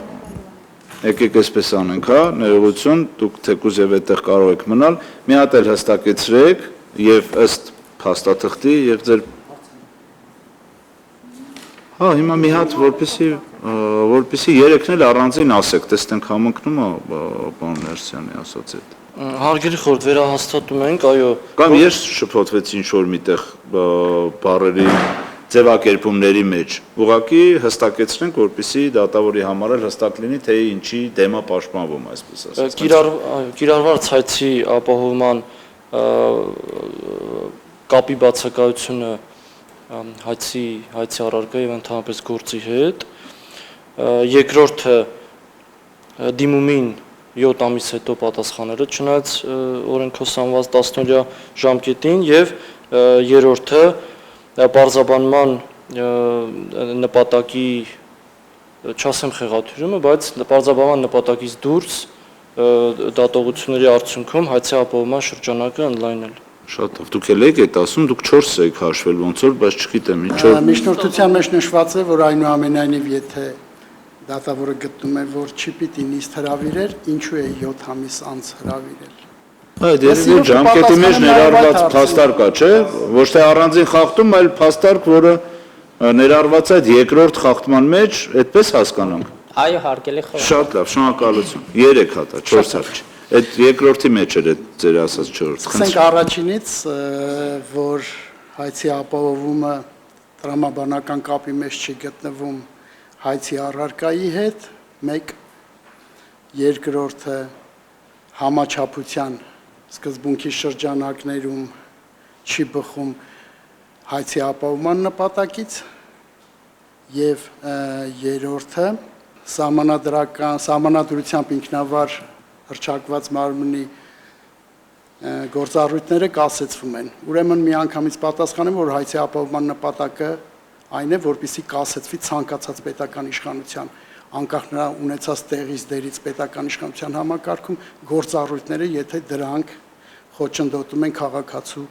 եկեք այսպես անենք, հա, ներողություն, դուք թեկուզ եւ այդտեղ կարող եք մնալ, մի հատ էլ հստակեցրեք եւ ըստ փաստաթղթի եւ ձեր Հա, հիմա մի հատ որպեսի երեքն էլ առանձին ասեք, տեսնենք համընկնում է պարոն Ներսյանի ասած այդ։ Հարգելի խորհուրդ, վերահաստատում ենք, այո։ Կամ ես շփոթվեցի ինչ-որ միտեղ բառերի ձևակերպումների մեջ։ Ուղղակի հստակեցրենք, որպեսի դատավորի համար էլ հստակ լինի, թե ինչի դեմ է պաշտպանվում, այսպես ասած։ Կիրառված հայցի ապահովման կապի բացակայությունը հայցի առարկա եւ ընդհանրապես գործի հետ, երկրորդը դիմումին 7 ամիս հետո պատասխանելը չնայած օրենքով սահմանված 10-օրյա ժամկետին եւ երրորդը պարզաբանման նպատակի չասեմ խեղաթյուրումը, բայց պարզաբանման նպատակից դուրս դատողությունների արդյունքում հայցի ապահովման շրջանակը ընդլայնել։ Շատ լավ, դուք եք այդ ասում, դուք 4 եք հաշվել ոնց որ, բայց չգիտեմ, ինչով։ Միջնորդության մեջ նշված է, որ այնուամենայնիվ եթե դատավորը գտնում է, որ չի պիտի նիստ հրավիրել, ինչու է 7 ամիս անց հրավիրել։ Այդ երևի ժամկետի մեջ ներառված փաստարկ է, չէ՞, ոչ թե առանձին խախտում, այլ փաստարկ, որը ներառված է այդ երկրորդ խախտման մեջ, այդպես հասկանանք։ Այո, հարգելի խորհուրդ։ Շատ լավ, շնորհակալություն։ 3 հատ է, 4 հատ չէ։ Այդ երկրորդի մեջ էր այդ ձեր ասած 4։ Սկսենք առաջինից, որ հայցի ապահովումը տրամաբանական կապի մեջ չի գտնվում հայցի առարկայի հետ, 1, երկրորդը համաչափության սկզբունքի շրջանակներում չի բխում հայցի ապահովման նպատակից եւ երրորդը սահմանադրությամբ ինքնավար հռչակված մարմնի գործառույթները կասեցվում են։ Ուրեմն միանգամից պատասխանեմ, որ հայցի ապահովման նպատակը այն է, որպեսզի կասեցվի ցանկացած պետական իշխանության անկախ նրա ունեցած տեղից դերից պետական իշխանության համակարգում գործառույթները, եթե դրանք խոչընդոտում են քաղաքացու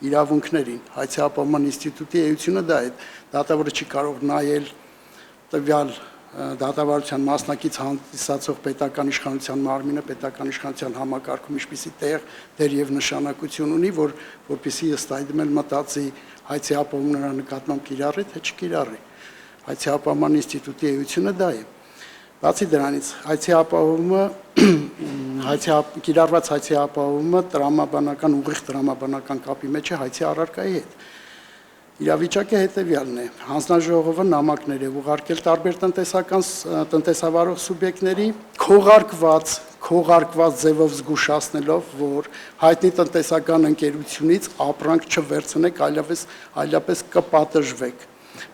իրավունքներին։ Հայցի ապահովման ինստիտուտի էությունը դա է։ Դատավորը չի կարող նայել տվյալ դատավարության մասնակից հանդիսացող պետական իշխանության մարմինը պետական իշխանության համակարգում ինչպիսի տեղ, դեր եւ նշանակություն ունի, որպեսզի ըստ այդմ էլ մտածի հայցի ապահովում նրա նկատմամբ կիրառի, թե չկիրառի։ Հայցի ապահովման ինստիտուտի էությունը դա է։ Բացի դրանից, կիրառված հայցի ապահովումը տրամաբանական ուղիղ տրամաբանական կապի մեջ է հայցի առարկայի հետ։ Իրավիճակը հետևյալն է. հանձնաժողովը նամակներ է ուղարկել տարբեր տնտեսավարող սուբյեկտների քողարկված ձևով զգուշացնելով, որ հայտնի տնտեսական ընկերությունից ապրանք չվերցնեք, այլապես կպատժվեք։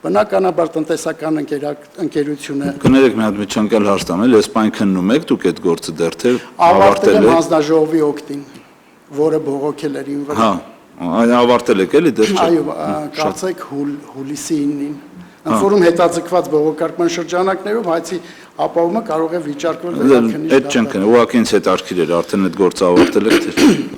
Բնականաբար տնտեսական ընկերությունը Կներեք մի հատ միջանկյալ հարց տանել, ես պայն քննում եք, դուք այդ գործը դեռ թե ավարտել եմ հանձնաժողովի օգտին, որը բողոքել էր ինձ վրա։ Ավարտել եք էլի դեռ չէ։ Այո, կարծեք հուլիսի 9-ին։ Ընդ որում հետաձգված բողոքարկման շրջանակներով հայցի ապահովումը կարող է վիճարկվել վերաքննիչ։ Այդ չեմ քննում, ուղղակի ինձ հետաքրքիր էր, արդեն այդ գործը ավարտել եք թե։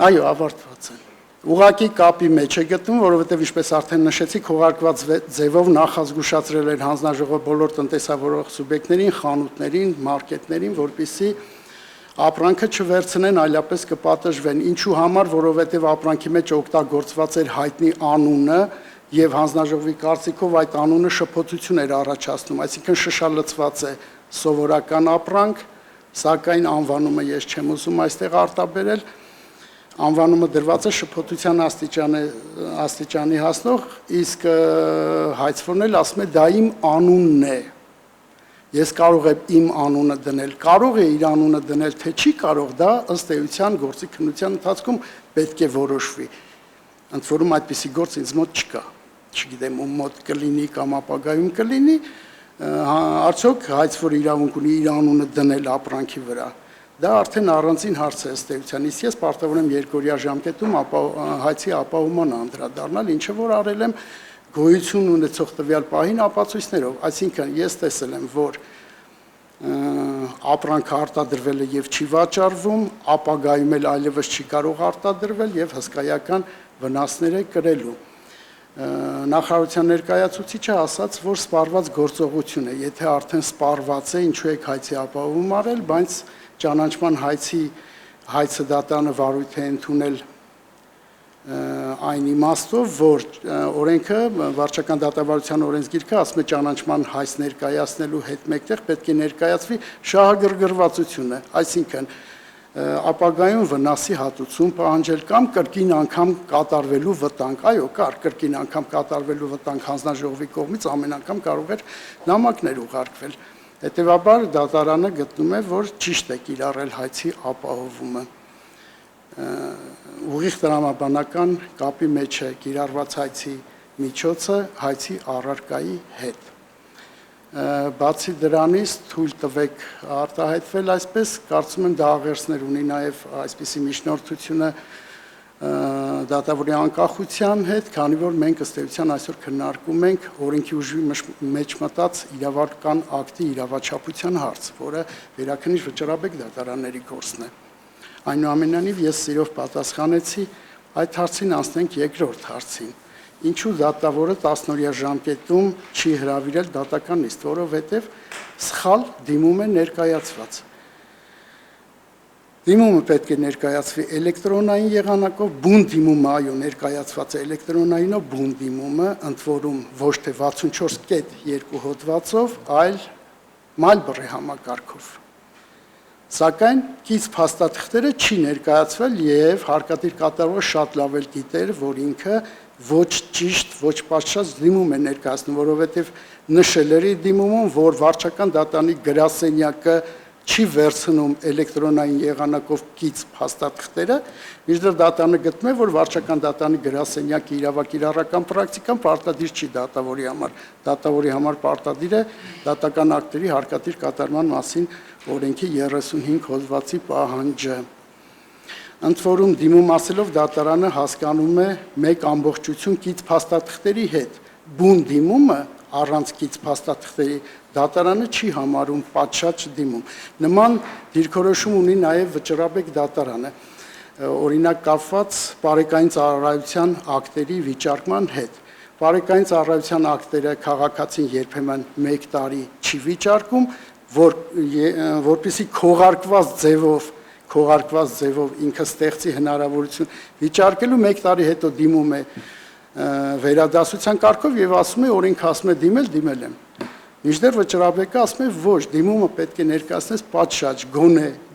Այո, ավարտված է։ Ուղղակի կապի մեջ է գտնվում, որովհետև ինչպես արդեն նշեցի, քողարկված ձևով նախազգուշացրել էր հանձնաժողովը բոլոր տնտեսավարող սուբյեկտներին, խանութներին, մարքետներին, որպեսզի ապրանքը չվերցնեն, այլապես կպատժվեն։ Ինչու համար, որովհետև ապրանքի մեջ օգտագործված էր հայտնի անունը եւ հանձնաժողովի կարծիքով այդ անունը շփոթություն էր առաջացնում, այսինքն շշալցված է սովորական ապրանք, սակայն անվանումը ես չեմ ուզում այստեղ արտաբերել, անվանումը դրված է շփոթության աստիճանի հասնող, իսկ հայցվորն էլ ասում է դա իմ անունն է։ Ես կարող եմ իմ անունը դնել, կարող է իր անունը դնել, թե չի կարող, դա ըստ էության գործի քննության ընթացքում պետք է որոշվի։ Ընդ որում այդպիսի գործ ինձ մոտ չկա, չգիտեմ ում մոտ կլինի կամ ապագայում կլինի, արդյոք հայցվոր իրավունք ունի իր անունը դնել ապրանքի վրա։ Դա արդեն առանձին հարց է ըստ էության, իսկ ես պարտավոր եմ 2-օրյա ժամկետում հայցի ապահովման անդրադառնալ, ինչը որ արել եմ գոյություն ունեցող տվյալ պահին ապացույցներով, այսինքն ես տեսել եմ, որ ապրանքը արտադրվել է եւ չի վաճառվում, ապագայում էլ այլևս չի կարող արտադրվել եւ հսկայական վնասներ է կրելու։ Նախարարության ներկայացուցիչը ասաց, որ սպառված գործողություն է, եթե արդեն սպառված է, ինչու եք հայցի ապահովում արել, բայց ճանաչման հայցը դատարանը վարույթ է ընդունել այն իմաստով, որ օրենքը վարչական դատավարության օրենսգիրքը ասում է ճանաչման հայց ներկայացնելու հետ մեկտեղ պետք է ներկայացվի շահագրգռվածությունը, այսինքն ապագայում վնասի հատուցում պահանջել կամ կրկին անգամ կատարվելու վտանգ, այո, կար կրկին անգամ կատարվելու վտանգ հանձնաժողովի կողմից ամեն անգամ կարող էր նամակներ ուղարկվել, հետևաբար դատարանը գտնում է, որ ճիշտ է կիրառել հայցի ապահովումը։ Ուղիղ տրամաբանական կապի մեջ է կիրառված հայցի միջոցը հայցի առարկայի հետ։ Բացի դրանից թույլ տվեք արտահայտվել այսպես, կարծում եմ դա աղերսներ ունի նաև այսպիսի միջնորդությունը դատավորի անկախության հետ, քանի որ մենք ըստ էության այսօր քննարկում ենք օրենքի ուժի մեջ մտած իրավական ակտի իրավաչափության հարց, որը վերաքննիչ վճռաբեկ դատարանների գործն է։ Այնուամենայնիվ ես սիրով պատասխանեցի, այդ հարցին անցնենք երկրորդ հարցին։ Ինչու դատավորը 10-օրյա ժամկետում չի հրավիրել դատական նիստ, որովհետև սխալ դիմում է ներկայացված։ Դիմումը պետք է ներկայացվի էլեկտրոնային եղանակով, բուն դիմումը, այո, ներկայացված է էլեկտրոնայինով, բուն դիմումը, ընդ որում ոչ թե 64.2 հոդվածով, այլ մալբռի համակարգով։ Սակայն կից փաստաթղթերը չի ներկայացվել եւ հարկադիր կատարողը շատ լավ էլ գիտեր, որ ինքը ոչ ճիշտ, ոչ պատշաճ դիմում է ներկայացնում, որովհետեւ նշել էր դիմումում, որ վարչական դատարանի գրասենյակը չի վերցնում էլեկտրոնային եղանակով կից փաստաթղթերը, մինչդեռ դատարանը գտնում է, որ վարչական դատարանի գրասենյակի իրավակիրառական պրակտիկան պարտադիր չի դատավորի համար։ Դատավորի համար պարտադիր է դատական ակտերի հարկադիր կատարման մասին օրենքի 35 հոդվածի պահանջը։ Ընդ որում դիմում ասելով դատարանը հասկանում է մեկ ամբողջություն կից փաստաթղթերի հետ։ Բուն դիմումը առանցքից փաստաթղթերի դատարանը չի համարում պատշաճ դիմում։ Նման դիրքորոշում ունի նաև Վճռաբեկ դատարանը, օրինակ կապված բարեկային ծառայության ակտերի վիճարկման հետ։ Բարեկային ծառայության ակտերը քաղաքացին երբեմն 1 տարի չի վիճարկում, որպեսզի քողարկված ձևով ինքը ստեղծի հնարավորություն վիճարկելու 1 տարի հետո դիմում է վերադասության կարգով եւ ասում է օրենքը ասում է դիմել եմ։ Մինչդեռ Վճռաբեկը ասում է ոչ, դիմումը պետք է ներկայացնես պատշաճ,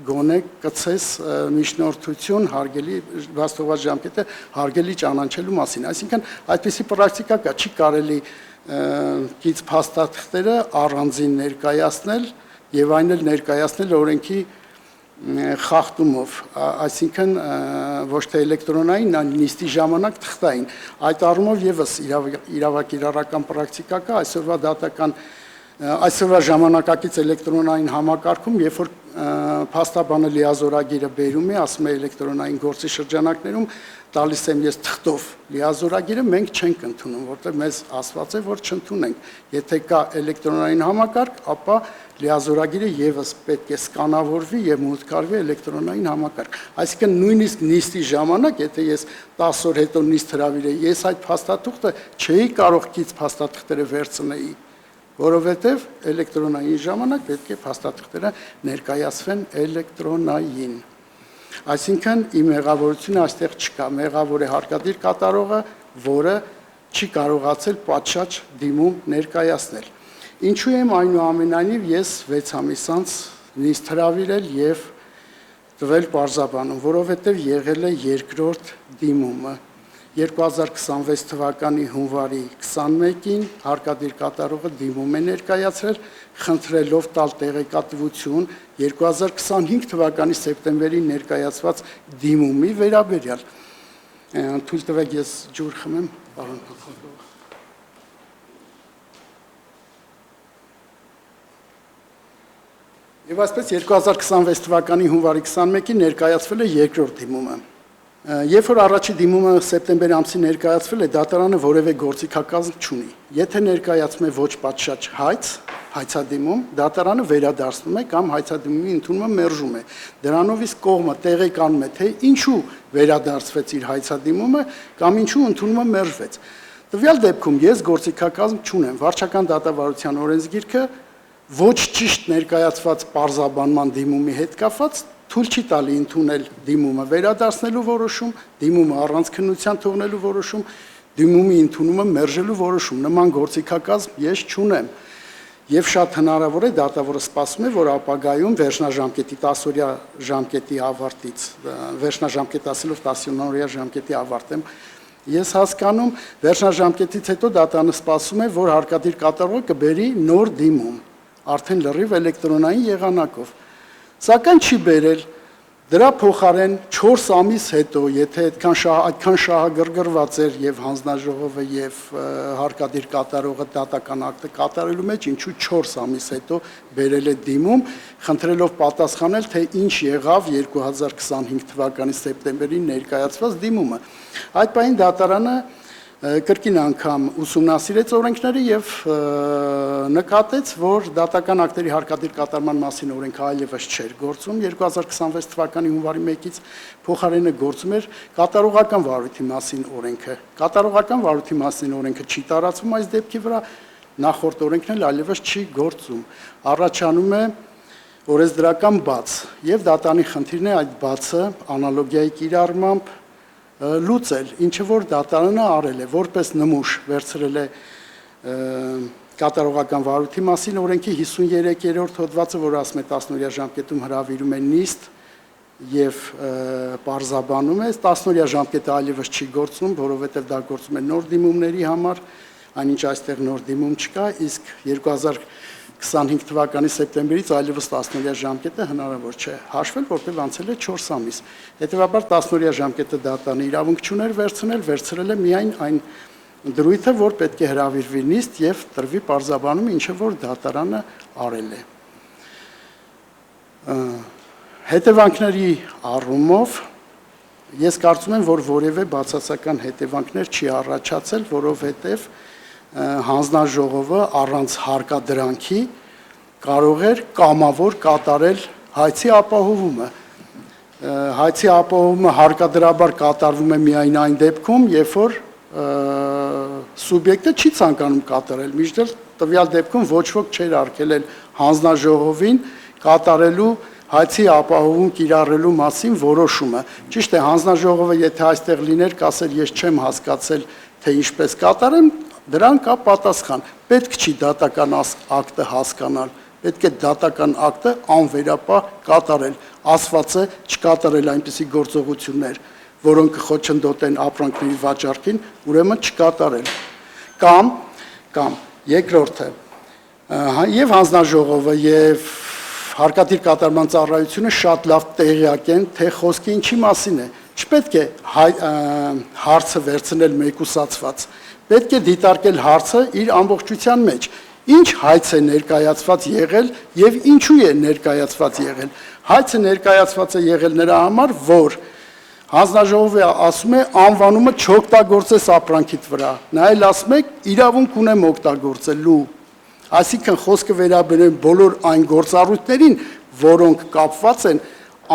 գոնե կցես միջնորդություն հարգելի վաստակված ժամկետը հարգելի ճանաչելու մասին։ Այսինքն այդպիսի պրակտիկա կա, չի կարելի կից փաստաթղթերը առանձին ներկայացնել եւ այն էլ ներկայացնել օրենքի խախտումով, այսինքն ոչ թե էլեկտրոնային, այլ նիստի ժամանակ թղթային։ Այդ առումով եւս իրավակիրառական պրակտիկա կա այսօրվա ժամանակակից էլեկտրոնային համակարգում, երբ որ փաստաբանը լիազորագիրը բերում է, ասում է էլեկտրոնային գործի շրջանակներում տալիս եմ ես թղթով լիազորագիրը, մենք չենք ընդունում, որտեղ մեզ ասված է, որ չընդունենք։ Եթե կա էլեկտրոնային համակարգ, ապա լիազորագիրը եւս պետք է սկանավորվի եւ մուտքարվի էլեկտրոնային համակարգ։ Այսինքն նույնիսկ նիստի ժամանակ, եթե ես 10 օր հետո նիստ հրավիրեի, ես այդ փաստաթուղթը չէի կարող կից փաստաթղթերը վերցնեի, որովհետև էլեկտրոնային ժամանակ պետք է փաստաթղթերը ներկայացվեն էլեկտրոնային։ Այսինքն իմ մեղավորությունը այստեղ չկա, մեղավոր է հարկադիր կատարողը, որը չի կարողացել պատշաճ դիմում ներկայացնել։ Ինչու եմ այնուամենայնիվ ես 6 ամիս անց նիստ հրավիրել եւ տվել պարզաբանում, որովհետև եղել է երկրորդ դիմումը 2026 թվականի հունվարի 21-ին հարկադիր կատարողը դիմում է ներկայացրել, խնդրելով տալ տեղեկատվություն 2025 թվականի սեպտեմբերին ներկայացված դիմումի վերաբերյալ։ Թույլ տվեք ես ջուր խմեմ, պարոն նախագահ։ Եվ այսպես 2026 թվականի հունվարի 21-ին ներկայացվել է երկրորդ դիմումը։ Երբ որ առաջի դիմումը սեպտեմբեր ամսին ներկայացվել է, դատարանը որևէ գործիքակազմ չունի։ Եթե ներկայացում է ոչ պատշաճ հայցադիմում, դատարանը վերադարձնում է կամ հայցադիմումի ընդունումը մերժում է։ Դրանով իսկ կողմը տեղեկանում է, թե ինչու վերադարձվեց իր հայցադիմումը կամ ինչու ընդունումը մերժվեց։ Տվյալ դեպքում ես գործիքակազմ չունեմ։ Վարչական դատավարության օրենսգիրքը ոչ ճիշտ ներկայացված պարզաբանման դիմումի հետ կապված թույլ չի տալի ընդունել դիմումը վերադարձնելու որոշում, դիմումը առանց քննության թողնելու որոշում, դիմումի ընդունումը մերժելու որոշում։ Նման գործիքակազմ ես չունեմ։ Եվ շատ հնարավոր է դատավորը սպասում է, որ ապագայում վերջնաժամկետի 10-օրյա ժամկետի ավարտից, վերջնաժամկետ ասելով 10-օրյա ժամկետի ավարտ եմ ես հասկանում, վերջնաժամկետից հետո դատարանը սպասում է, որ հարկադիր կատարողը կբերի նոր դիմում, արդեն լրիվ էլեկտրոնային եղանակով։ Սակայն չի բերել, դրա փոխարեն 4 ամիս հետո, եթե այդքան շահագրգռված էր եւ հանձնաժողովը եւ հարկադիր կատարողը դատական ակտը կատարելու մեջ, ինչու 4 ամիս հետո բերել է դիմում, խնդրելով պատասխանել, թե ինչ եղավ 2025 թվականի սեպտեմբերին ներկայացված դիմումը։ Այդ պահին դատարանը կրկին անգամ ուսումնասիրեց օրենքները եւ նկատեց, որ դատական ակտերի հարկադիր կատարման մասին օրենքը այլևս չէր գործում 2026 թվականի հունվարի 1-ից փոխարենը գործում էր կատարողական վարույթի մասին օրենքը։ Կատարողական վարույթի մասին օրենքը չի տարածվում այս դեպքի վրա, նախորդ օրենքն էլ այլևս չի գործում։ Առաջանում է օրենսդրական բաց եւ դատանի խնդիրն է այդ բացը անալոգիայի կիրառմամբ լուծել, ինչը որ դատարանը արել է, որպես նմուշ վերցրել է կատարողական վարույթի մասին օրենքի 53-րդ հոդվածը, որ ասում է 10-օրյա ժամկետում հրավիրում է նիստ եւ պարզաբանում է, 10-օրյա ժամկետը այլևս չի գործում, որովհետեւ դա գործում է նոր դիմումների համար, այնինչ այստեղ նոր դիմում չկա, իսկ 2025 թվականի սեպտեմբերից այլևս 10-օրյա ժամկետը հնարավոր չէ հաշվել, որտեղ անցել է 4 ամիս։ Հետևաբար 10-օրյա ժամկետը դատանը իրավունք չուներ վերցրել է միայն այն դրույթը, որ պետք է հրավիրվի նիստ եւ տրվի պարզաբանումը, ինչը որ դատարանը արել է։ Հետևանքների առումով ես կարծում եմ, որ որևէ բացասական հետևանքներ չի առաջացել, որովհետեւ հանձնաժողովը առանց հարկադրանքի կարող էր կամավոր կատարել հայցի ապահովումը։ Հայցի ապահովումը հարկադրաբար կատարվում է միայն այն դեպքում, երբ որ սուբյեկտը չի ցանկանում կատարել, մինչդեռ տվյալ դեպքում ոչ ոք չէր արգելել հանձնաժողովին կատարելու հայցի ապահովում կիրառելու մասին որոշումը։ Ճիշտ է, հանձնաժողովը եթե այստեղ լիներ, կասեր ես չեմ հասկացել, թե ինչպես կատարեմ, դրան կա պատասխան։ Պետք չի դատական ակտը հասկանալ, պետք է դատական ակտը անվերապահ կատարել, ասված է չկատարել այնպիսի գործողություններ, որոնք կխոչընդոտեն ապրանքների վաճառքին, ուրեմն չկատարել։ Կամ երկրորդը, եւ հանձնաժողովը եւ հարկադիր կատարման ծառայությունը շատ լավ տեղյակ են, թե խոսքը ինչի մասին է։ Չպետք է հարցը վերցնել մեկուսացված, պետք է դիտարկել հարցը իր ամբողջության մեջ։ Ինչ հայց է ներկայացված եղել եւ ինչու է ներկայացված եղել։ Հայցը ներկայացված է եղել նրա համար, որ հանձնաժողովը ասում է անվանումը չօգտագործես ապրանքիդ վրա, նա էլ ասում է իրավունք ունեմ օգտագործելու։ Այսինքն խոսքը վերաբերում բոլոր այն գործառույթներին, որոնք կապված են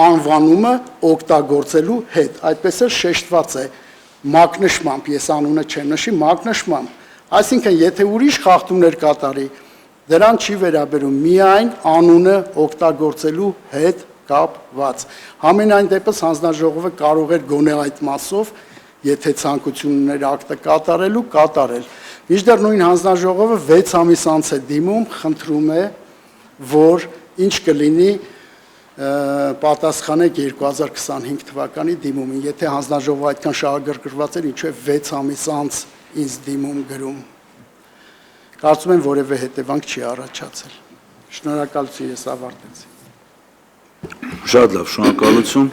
անվանումը օգտագործելու հետ։ Այդպես էլ շեշտված է մակնշմամբ, ես անունը չեմ նշի, մակնշմամբ։ Այսինքն, եթե ուրիշ խախտումներ կատարի, դրան չի վերաբերում միայն անունը օգտագործելու հետ կապված։ Համենայն դեպս հանձնաժողովը կարող էր գոնե այդ մասով, եթե ցանկություն ուներ ակտը կատարելու, կատարել։ Մինչդեռ նույն հանձնաժողովը 6 ամիս անց է դիմում, խնդրում է, որ ինչ կլինի պատասխանեք 2025 թվականի դիմումին։ Եթե հանձնաժողովը այդքան շահագրգռված էր, ինչու է 6 ամիս անց ինձ դիմում գրում։ Կարծում եմ որևէ հետևանք չի առաջացել։ Շնորհակալություն, ես ավարտեցի։ Շատ լավ, շնորհակալություն։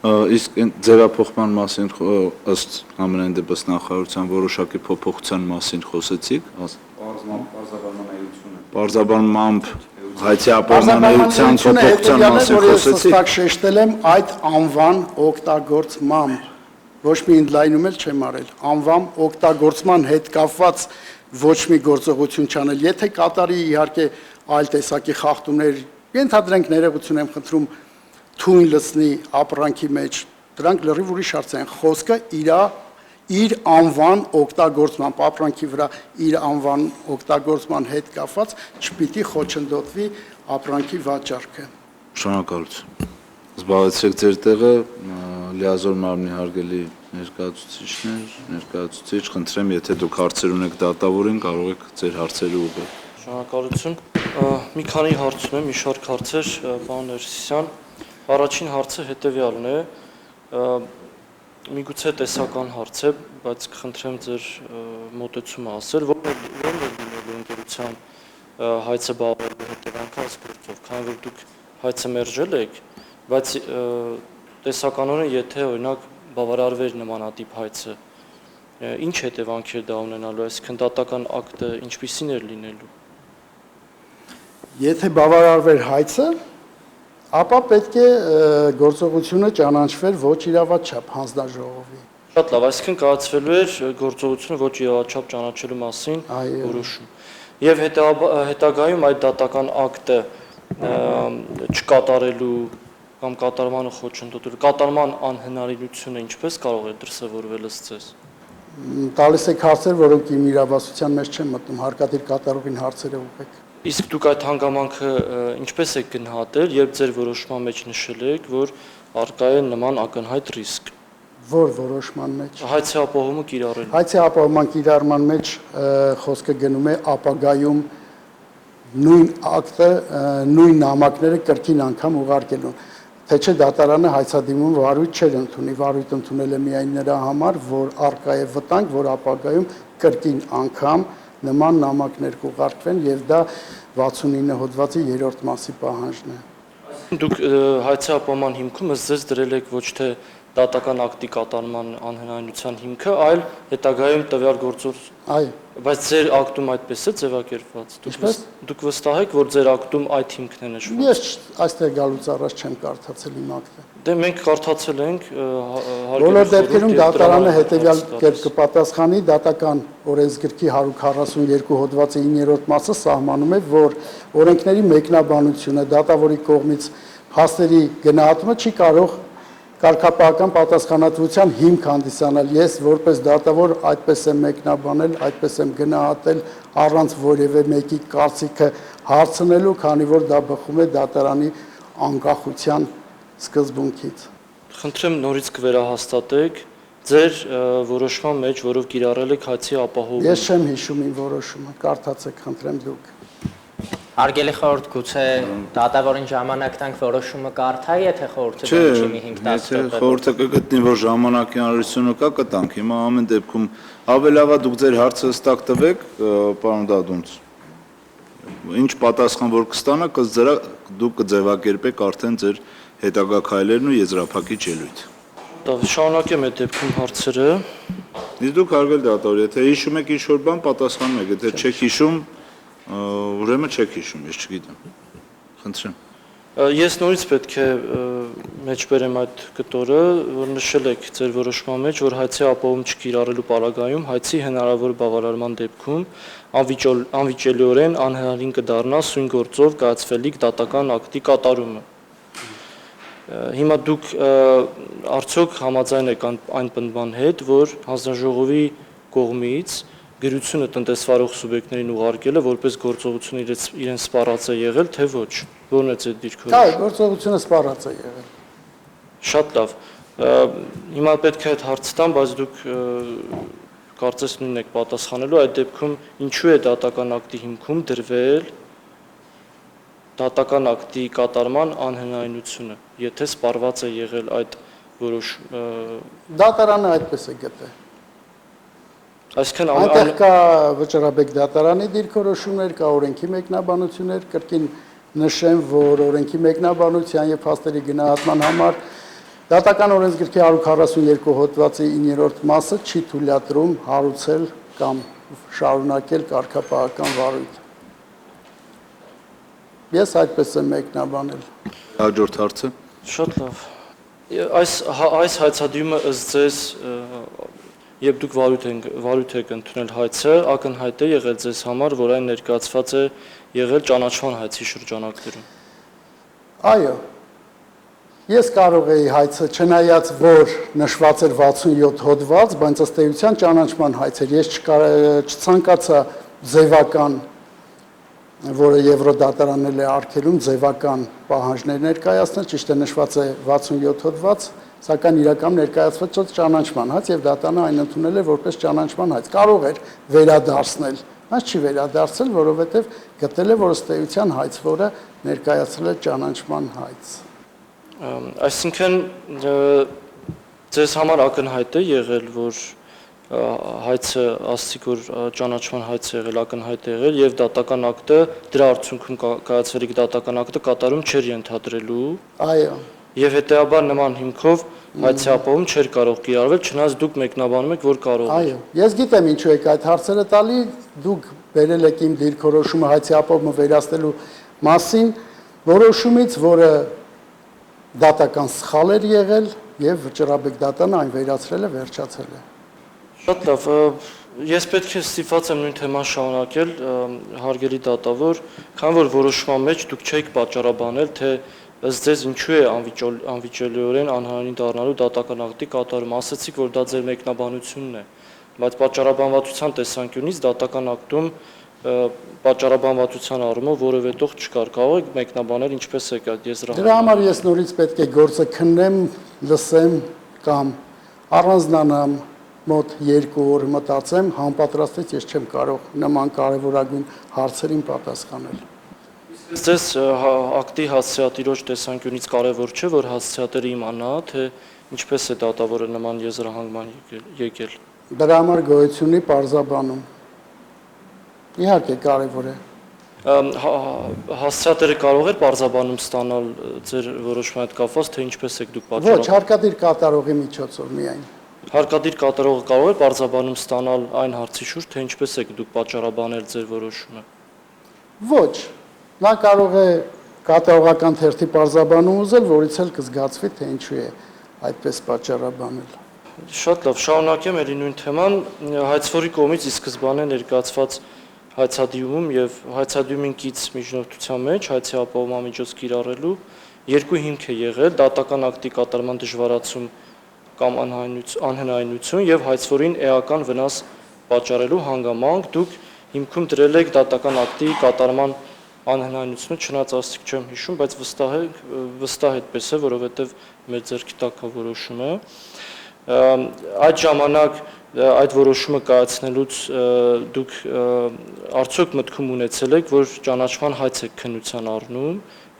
Իսկ ձերափոխման մասին ըստ ամենայն դեպս նախարարության որոշակի փոփոխության մասին խոսեցիք։ Պարզաբանմամբ հայցի ապահովման էության փոփոխության մասին խոսեցիք։ Հստակ շեշտել եմ այդ անվան օգտագործմամբ, ոչ մի ընդլայնում էլ չեմ արել, անվան օգտագործման հետ կապված ոչ մի գործողություն չանել։ Եթե կատարի իհարկե այլ տեսակի խախտումներ, ենթադրենք ներողություն եմ խնդրում, թույն լցնի ապրանքի մեջ, դրանք լրիվ ուրիշ հարց են։ Խոսքը իր անվան օգտագործման, ապրանքի վրա իր անվան օգտագործման հետ կապված չպիտի խոչընդոտվի ապրանքի վաճառքը։ Շնորհակալություն։ Զբաղեցրեք ձեր տեղը, լիազոր մարմնի հարգելի ներկայացուցիչ, խնդրեմ, եթե դուք հարցեր ունեք դատավորին, կարող եք ձեր հարցերը ուղղել։ Շնորհակալություն։ Մի քանի հարց ունեմ, մի շարք հարցեր, պարոն Ներսիսյան։ Առաջին հարցը հետևյալն է, միգուցե տեսական հարց է, բայց կխնդրեմ ձեր մոտեցումը ասել, ո՞րն է լինելու ընկերության հայցը բավարարելու հետևանքը այս գործով, քանի որ դուք հայցը մերժել եք, բայց տեսականորեն եթե օրինակ բավարարվեր նմանատիպ հայցը, ինչ հետևանք է դա ունենալու, այսինքն դատական ակտը ինչպիսին էր լինելու։ Եթե բավարարվեր հայցը, ապա պետք է գործողությունը ճանաչվեր ոչ իրավաչափ հանձնաժողովի։ Շատ լավ, այսինքն կայացվելու էր գործողությունը ոչ իրավաչափ ճանաչելու մասին որոշում։ Եվ հետագայում այդ դատական ակտը չկատարելու կամ կատարմանը խոչընդոտելու, կատարման անհնարինությունը ինչպես կարող է դրսևորվել ըստ ձեզ։ Տալիս եք հարցեր, որոնք իմ իրավասության մեջ չեն մտնում, հարկադիր կատարողին հարցերը ուղղեք։ Իսկ դուք այդ հանգամանքը ինչպես եք գնահատել, երբ ձեր որոշման մեջ նշել եք, որ առկա է նման ակնհայտ ռիսկ։ Որ որոշման մեջ։ Հայցի ապահովումը կիրառելու։ Հայցի ապահովման կիրառման մեջ խոսքը գնում է ապագայում նույն ակտը, նույն նամակները կրկին անգամ ուղարկելու։ Թե չէ դատարանը հայցադիմում վարույթ չէր ընդունի, վարույթ ընդունել է միայն նրա համար, որ առկա է վտանգ, որ ապագայում կրկին անգամ նման նամակներ կուղարկվեն եւ դա 69 հոդվածի 3-րդ մասի պահանջն է։ Դուք հայցի ապահովման հիմքում ըստ ձեզ դրել եք ոչ թե դատական ակտի կատարման անհնարինության հիմքը, այլ հետագայում տվյալ գործով։ Այո։ Բայց ձեր ակտում այդպես է ձևակերպված։ Դուք վստահ եք, որ ձեր ակտում այդ հիմքն է նշված։ Ես այստեղ գալուց առաջ չեմ կարդացել իմ ակտը։ Դե մենք կարդացել ենք Բոլոր դեպքերում դատարանը հետևյալ կերպ կպատասխանի դատական օրենսգրքի 142 հոդվածի 9-րդ մասը սահմանում է, որ օրենքների մեկնաբանությունը դատավորի կողմից փաստերի գնահատումը չի կարող կարգապահական պատասխանատվության հիմք հանդիսանալ։ Ես որպես դատավոր այդպես եմ մեկնաբանել, այդպես եմ գնահատել առանց որևէ մեկի կարծիքը հարցնելու, քանի որ դա բխում է դատարանի անկախության սկզբունքից։ Խնդրեմ նորից կվերահաստատեք ձեր որոշման մեջ, որով կիրառել եք հայցի ապահովում։ Ես չեմ հիշում իմ որոշումը, կարդացեք, խնդրեմ դուք։ Հարգելի խորհուրդ, գուցե դատավորին ժամանակ տանք որոշումը կարդա, եթե խորհուրդը դեպքի մի 5-10 Եթե խորհուրդը կգտնի, որ ժամանակի անհրաժեշտությունը կա, կտանք։ Հիմա ամեն դեպքում ավելի լավ է դուք ձեր հարցը հստակ տվեք, պարոն Դադունց։ Ինչ պատասխան որ կստանա, դուք կձևակերպեք արդեն ձեր հետագա քայլերն ու եզրափակիչ ելույթ։ Շարունակեմ այդ դեպքում հարցերը։ Իսկ դուք հարգել դատավոր, եթե հիշում եք ինչ-որ բան, պատասխանում եք, եթե չեք հիշում, ուրեմն չեք հիշում, ես չգիտեմ։ Խնդրեմ։ Ես նորից պետք է մեջբերեմ այդ կտորը, որ նշել եք ձեր որոշման մեջ, որ հայցի ապահովում չկիրառելու պարագայում հայցի հնարավոր բավարարման դեպքում անվիճելիորեն անհնարին կդառնա սույն գործով կայացվելիք դատական ակտի կատարումը։ Հիմա դուք արդյոք համաձայն եք այն պնդման հետ, որ հանձնաժողովի կողմից գրությունը տնտեսվարող սուբյեկտներին ուղարկելը որպես գործողություն իրեն սպառած է եղել, թե ոչ։ Որն է ձեր դիրքը։ Դա գործողությունը սպառած է եղել։ Շատ լավ։ Հիմա պետք է այդ հարցը տամ, բայց դուք կարծես նույնն եք պատասխանելու, այդ դեպքում ինչու է դատական ակտի հիմքում դրվել դատական ակտի կատարման անհնարինությունը, եթե սպառված է եղել այդ որոշ Դատարանը այդպես է գտել։ Այսինքն Այնտեղ կա վճռաբեկ դատարանի դիրքորոշումներ, կա օրենքի մեկնաբանություններ, կրկին նշեմ, որ օրենքի մեկնաբանության եւ փաստերի գնահատման համար դատական օրենսգրքի 142 հոդվածի 9-րդ մասը չի թույլատրում հարուցել կամ շարունակել կարգապահական վարույթ։ Ես այդպես եմ մեկնաբանել։ Հաջորդ հարցը։ Շատ լավ։ Այս հայցադիմը ըստ ձեզ Երբ դուք վարույթ եք ընդունել հայցը, ակնհայտ է եղել ձեզ համար, որ այն ներկայացված է եղել ճանաչման հայցի շրջանակներում։ Այո։ Ես կարող էի հայցը, չնայած որ նշված էր 67 հոդված, բայց ըստ էության ճանաչման հայց էր։ Ես չցանկացա ձևական, որը Եվրոդատարանն է արգելում, ձևական պահանջներ ներկայացնել, ճիշտ է նշված է 67 հոդված, սակայն իրական ներկայացված ճանաչման հայց եւ դատանը այն ընդունել է որպես ճանաչման հայց։ Կարող էր վերադարձնել, բայց չի վերադարձել, որովհետեւ գտել է, որ ըստ էության հայց, որը ներկայացրել է ճանաչման հայց։ Այսինքն ձեզ համար ակնհայտ է եղել, որ հայցը ասցիք, որ ճանաչման հայց է եղել, ակնհայտ է եղել եւ դատական ակտը դրա արդյունքում կայացվելիք դատական ակտը կատարում չէր ենթադրելու։ Այո։ Եվ հետեւաբար նման հիմքով հայցի ապահովում չէր կարող կիրառվել, չնայած դուք մեկնաբանում եք, որ կարող է։ Այո, ես գիտեմ ինչու եք այդ հարցերը տալի, դուք բերել եք իմ դիրքորոշումը հայցի ապահովումը վերացնելու մասին, որոշումից, որը դատական սխալ էր եղել եւ վճռաբեկ դատանը այն վերացրել է, վերջացել է։ Շատ լավ, ես պետք է ստիպված եմ նույն թեման շարունակել, հարգելի դատավոր, քանի որ որոշման մեջ դուք չեք պատճառաբանել, թե ըստ ձեզ ինչու է անվիճելիորեն անհնարին դառնալու դատական ակտի կատարում, ասացիք, որ դա ձեր մեկնաբանությունն է, բայց պատճառաբանվածության տեսանկյունից դատական ակտում պատճառաբանվածության առումով որևէ տող չկար, կարող եք մեկնաբանել ինչպես եք այդ եզրահանգում։ Դրա համար ես նորից պետք է գործը քննեմ, լսեմ կամ առանձնանամ մոտ 2 օր մտածեմ, համապատրաստից ես չեմ կարող նման կարևորագույն հարցերին պատասխանել։ Ձեզ ակտի հասցեատիրոջ տեսանկյունից կարևոր չէ, որ հասցեատերը իմանա, թե ինչպես է դատավորը նման եզրահանգման եկել։ Դրա համար գոյություն ունի պարզաբանում։ Իհարկե կարևոր է։ Հասցեատերը կարող էր պարզաբանում ստանալ ձեր որոշման հետ կապված, թե ինչպես եք դուք պատճառաբանում։ Ոչ, հարկադիր կատարողի միջոցով միայն։ Հարկադիր կատարողը կարող է պարզաբանում ստանալ այն հարցի շուրջ, թե ինչպես եք դուք պատճառաբանել ձեր որոշումը։ Ոչ, նա կարող է կատաղական թերթի պարզաբանում ուզել, որից էլ կզգացվի, թե ինչու է այդպես պատճառաբանել։ Շատ լավ, շարունակեմ ելի նույն թեման, հայցվորի կողմից ի սկզբանե ներկայացված հայցադիումում եւ հայցադիումին կից միջնորդության մեջ հայցի ապահովման միջոց կիրառելու երկու հիմք է եղել՝ դատական ակտի կատարման դժվարացում կամ անհնարինություն եւ հայցվորին էական վնաս պատճառելու հանգամանք։ Դուք հիմքում դրել եք դատական ակտի կատարման անհնարինությունը, չնայած աստիճ չեմ հիշում, բայց վստահ այդպես է, որովհետեւ մեր ձեռքի տակ է որոշումը։ Այդ ժամանակ այդ որոշումը կայացնելուց դուք արդյոք մտքում ունեցել եք, որ ճանաչման հայց եք քննության առնում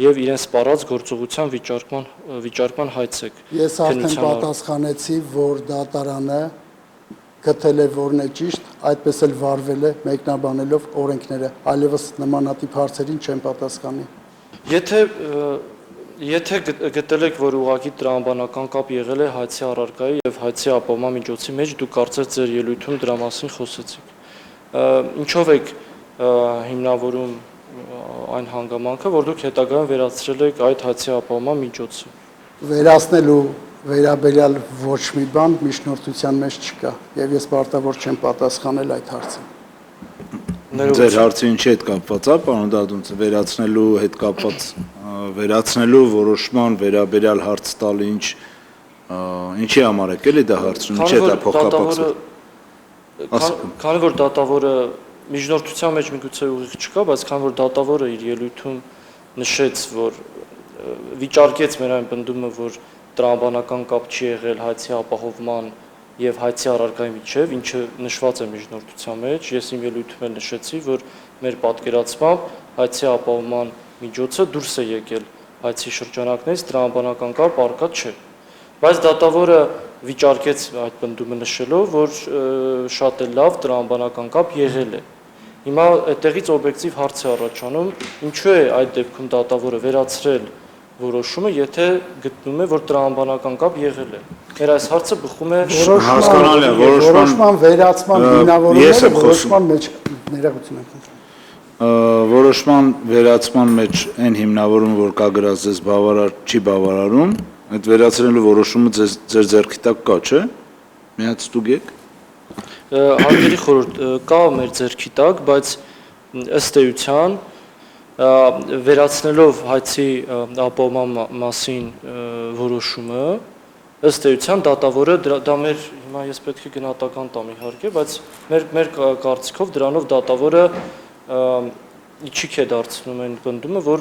եւ իրեն սպառած գործողության վիճարկման հայց եք։ Ես արդեն պատասխանեցի, որ դատարանը գտել է որն է ճիշտ, այդպես էլ վարվել է մեկնաբանելով օրենքները, այլևս նմանատիպ հարցերին չեմ պատասխանի։ Եթե գտել եք, որ ուղղակի տրամաբանական կապ եղել է հայցի առարկայի եւ հայցի ապահովման միջոցի մեջ, դուք կարծես ձեր ելույթում դրա մասին խոսեցիք։ Ինչով եք հիմնավորում այն հանգամանքը, որ դուք հետագայում վերացրել եք այդ հայցի ապահովման միջոցը։ Վերացնելու վերաբերյալ ոչ մի բան միջնորդության մեջ չկա եւ ես պարտավոր չեմ պատասխանել այդ հարցին։ Ձեր հարցը ինչի հետ կապված է, պարոն Դադունցը, վերացնելու հետ կապված, վերացնելու որոշման վերաբերյալ հարց տալը ինչի համար եք էլի դա հարցնում, ինչի հետ է փոխկապակցվում։ Քանի որ դատավորը միջնորդության մեջ միգուցե ուղիղ չկա, բայց քանի որ դատավորը իր ելույթում նշեց, որ վիճարկեց մեր այն պնդումը, որ տրամաբանական կապ չի եղել հայցի ապահովման եւ հայցի առարկայի միջև, ինչը նշված է միջնորդության մեջ, ես իմ ելույթում էլ նշեցի, որ մեր պատկերացմամբ հայցի ապահովման միջոցը դուրս է եկել հայցի շրջանակներից, տրամաբանական կապ առկա չէ։ Բայց դատավորը վիճարկեց այդ պնդումը նշելով, որ շատ է լավ տրամաբանական կապ եղել է։ Հիմա այդտեղից օբյեկտիվ հարց է առաջանում, ինչու է այդ դեպքում դատավորը վերացրել որոշումը, եթե գտնում է, որ տրամաբանական կապ եղել է։ Մեր այս հարցը բխում է հասկանալի է, որոշման վերացման հիմնավորումները որոշման մեջ ներողություն եմ խնդրում։ Որոշման վերացման մեջ այն հիմնավորումը, որ կա գրած ձեզ բավարար չի բավարարում, այդ վերացրելու որոշումը ձեր ձեռքի տակ կա, չէ՞։ Միացտուկ եք։ Հարգելի խորհուրդ, կա մեր ձեռքի տակ, բայց ըստ էության վերացնելով հայցի ապահովման մասին որոշումը, ըստ էության դատավորը դա մեր հիմա ես պետք է գնահատական տամ իհարկե, բայց մեր կարծիքով դրանով դատավորը իչիք է դարձնում այն պնդումը, որ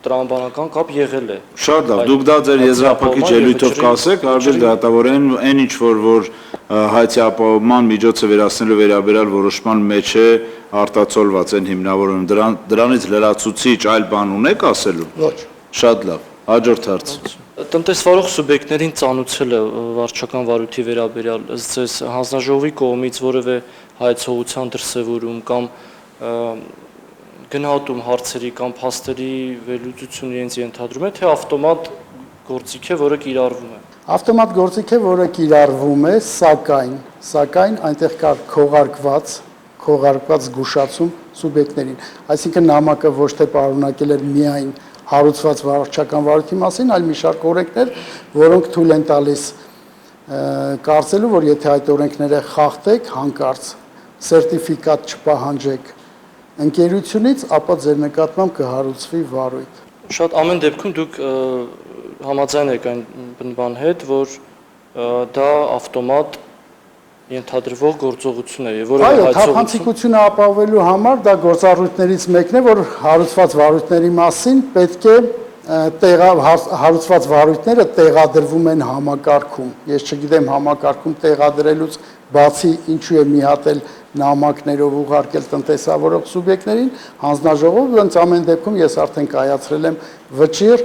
տրամաբանական կապ եղել է։ Շատ լավ, դուք դա ձեր եզրափակիչ ելույթով կասեք, հարգելի դատավորեն, այն ինչ որ հայցի ապահովման միջոցը վերացնելու վերաբերյալ որոշման մեջ է արտացոլված են հիմնավորում, դրանից լրացուցիչ այլ բան ունեք ասելու։ Ոչ։ Շատ լավ, հաջորդ հարց։ Տնտեսվարող սուբյեկտներին ծանուցելը վարչական վարույթի վերաբերյալ ըստ ձեզ հանձնաժողովի կողմից որևէ հայցողության դրսևորում կամ գնահատում հարցերի կամ փաստերի վերլուծություն իրենց ենթադրում է, թե ավտոմատ գործիք է, որը կիրառվում է։ Ավտոմատ գործիք է, որը կիրառվում է, սակայն այնտեղ կա քողարկված զգուշացում սուբյեկտներին։ Այսինքն նամակը ոչ թե պարունակել էր միայն հարուցված վարչական վարույթի մասին, այլ մի շարք օրենքներ, որոնք թույլ են տալիս կարծելու, որ եթե այդ օրենքները խախտեք, հանկարծ սերտիֆիկատ չպահանջեք ընկերությունից, ապա ձեր նկատմամբ կհարուցվի վարույթ։ Շատ ամեն դեպքում դուք համաձայն եք այն բնման հետ, որ դա ավտոմատ ենթադրվող գործողություն է, որը այո, թափանցիկությունը ապահովելու համար դա գործառույթներից մեկն է, որ հարուցված վարույթների մասին պետք է հարուցված վարույթները տեղադրվում են համակարգում։ Ես չգիտեմ համակարգում տեղադրելուց բացի ինչու է մի հատ էլ նամակներով ուղարկել տնտեսավորող սուբյեկտներին, հանձնաժողովը ոնց ամեն դեպքում ես արդեն կայացրել եմ վճիռ,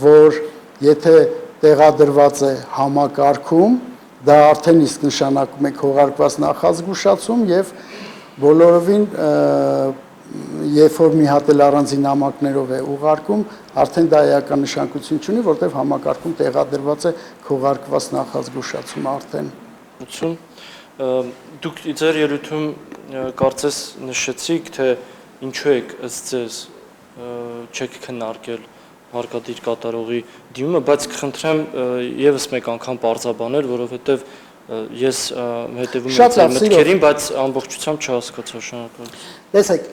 որ եթե տեղադրված է համակարգում, դա արդեն իսկ նշանակում է քողարկված նախազգուշացում եւ բոլորովին երբ որ մի հատ էլ առանձին նամակներով է ուղարկում, արդեն դա էական նշանակություն չունի, որտեղ համակարգում տեղադրված է քողարկված նախազգուշացում արդեն։ Դուք ձեր ելույթում կարծես նշեցիք, թե ինչու եք ըստ ձեզ չեք քննարկել հարկադիր կատարողի դիմումը, բայց կխնդրեմ եւս մեկ անգամ բարձրաբանել, որովհետեւ ես հետևում եմ ձեր մտքերին, բայց ամբողջությամբ չհասկացա, շնորհակալություն։ Տեսեք,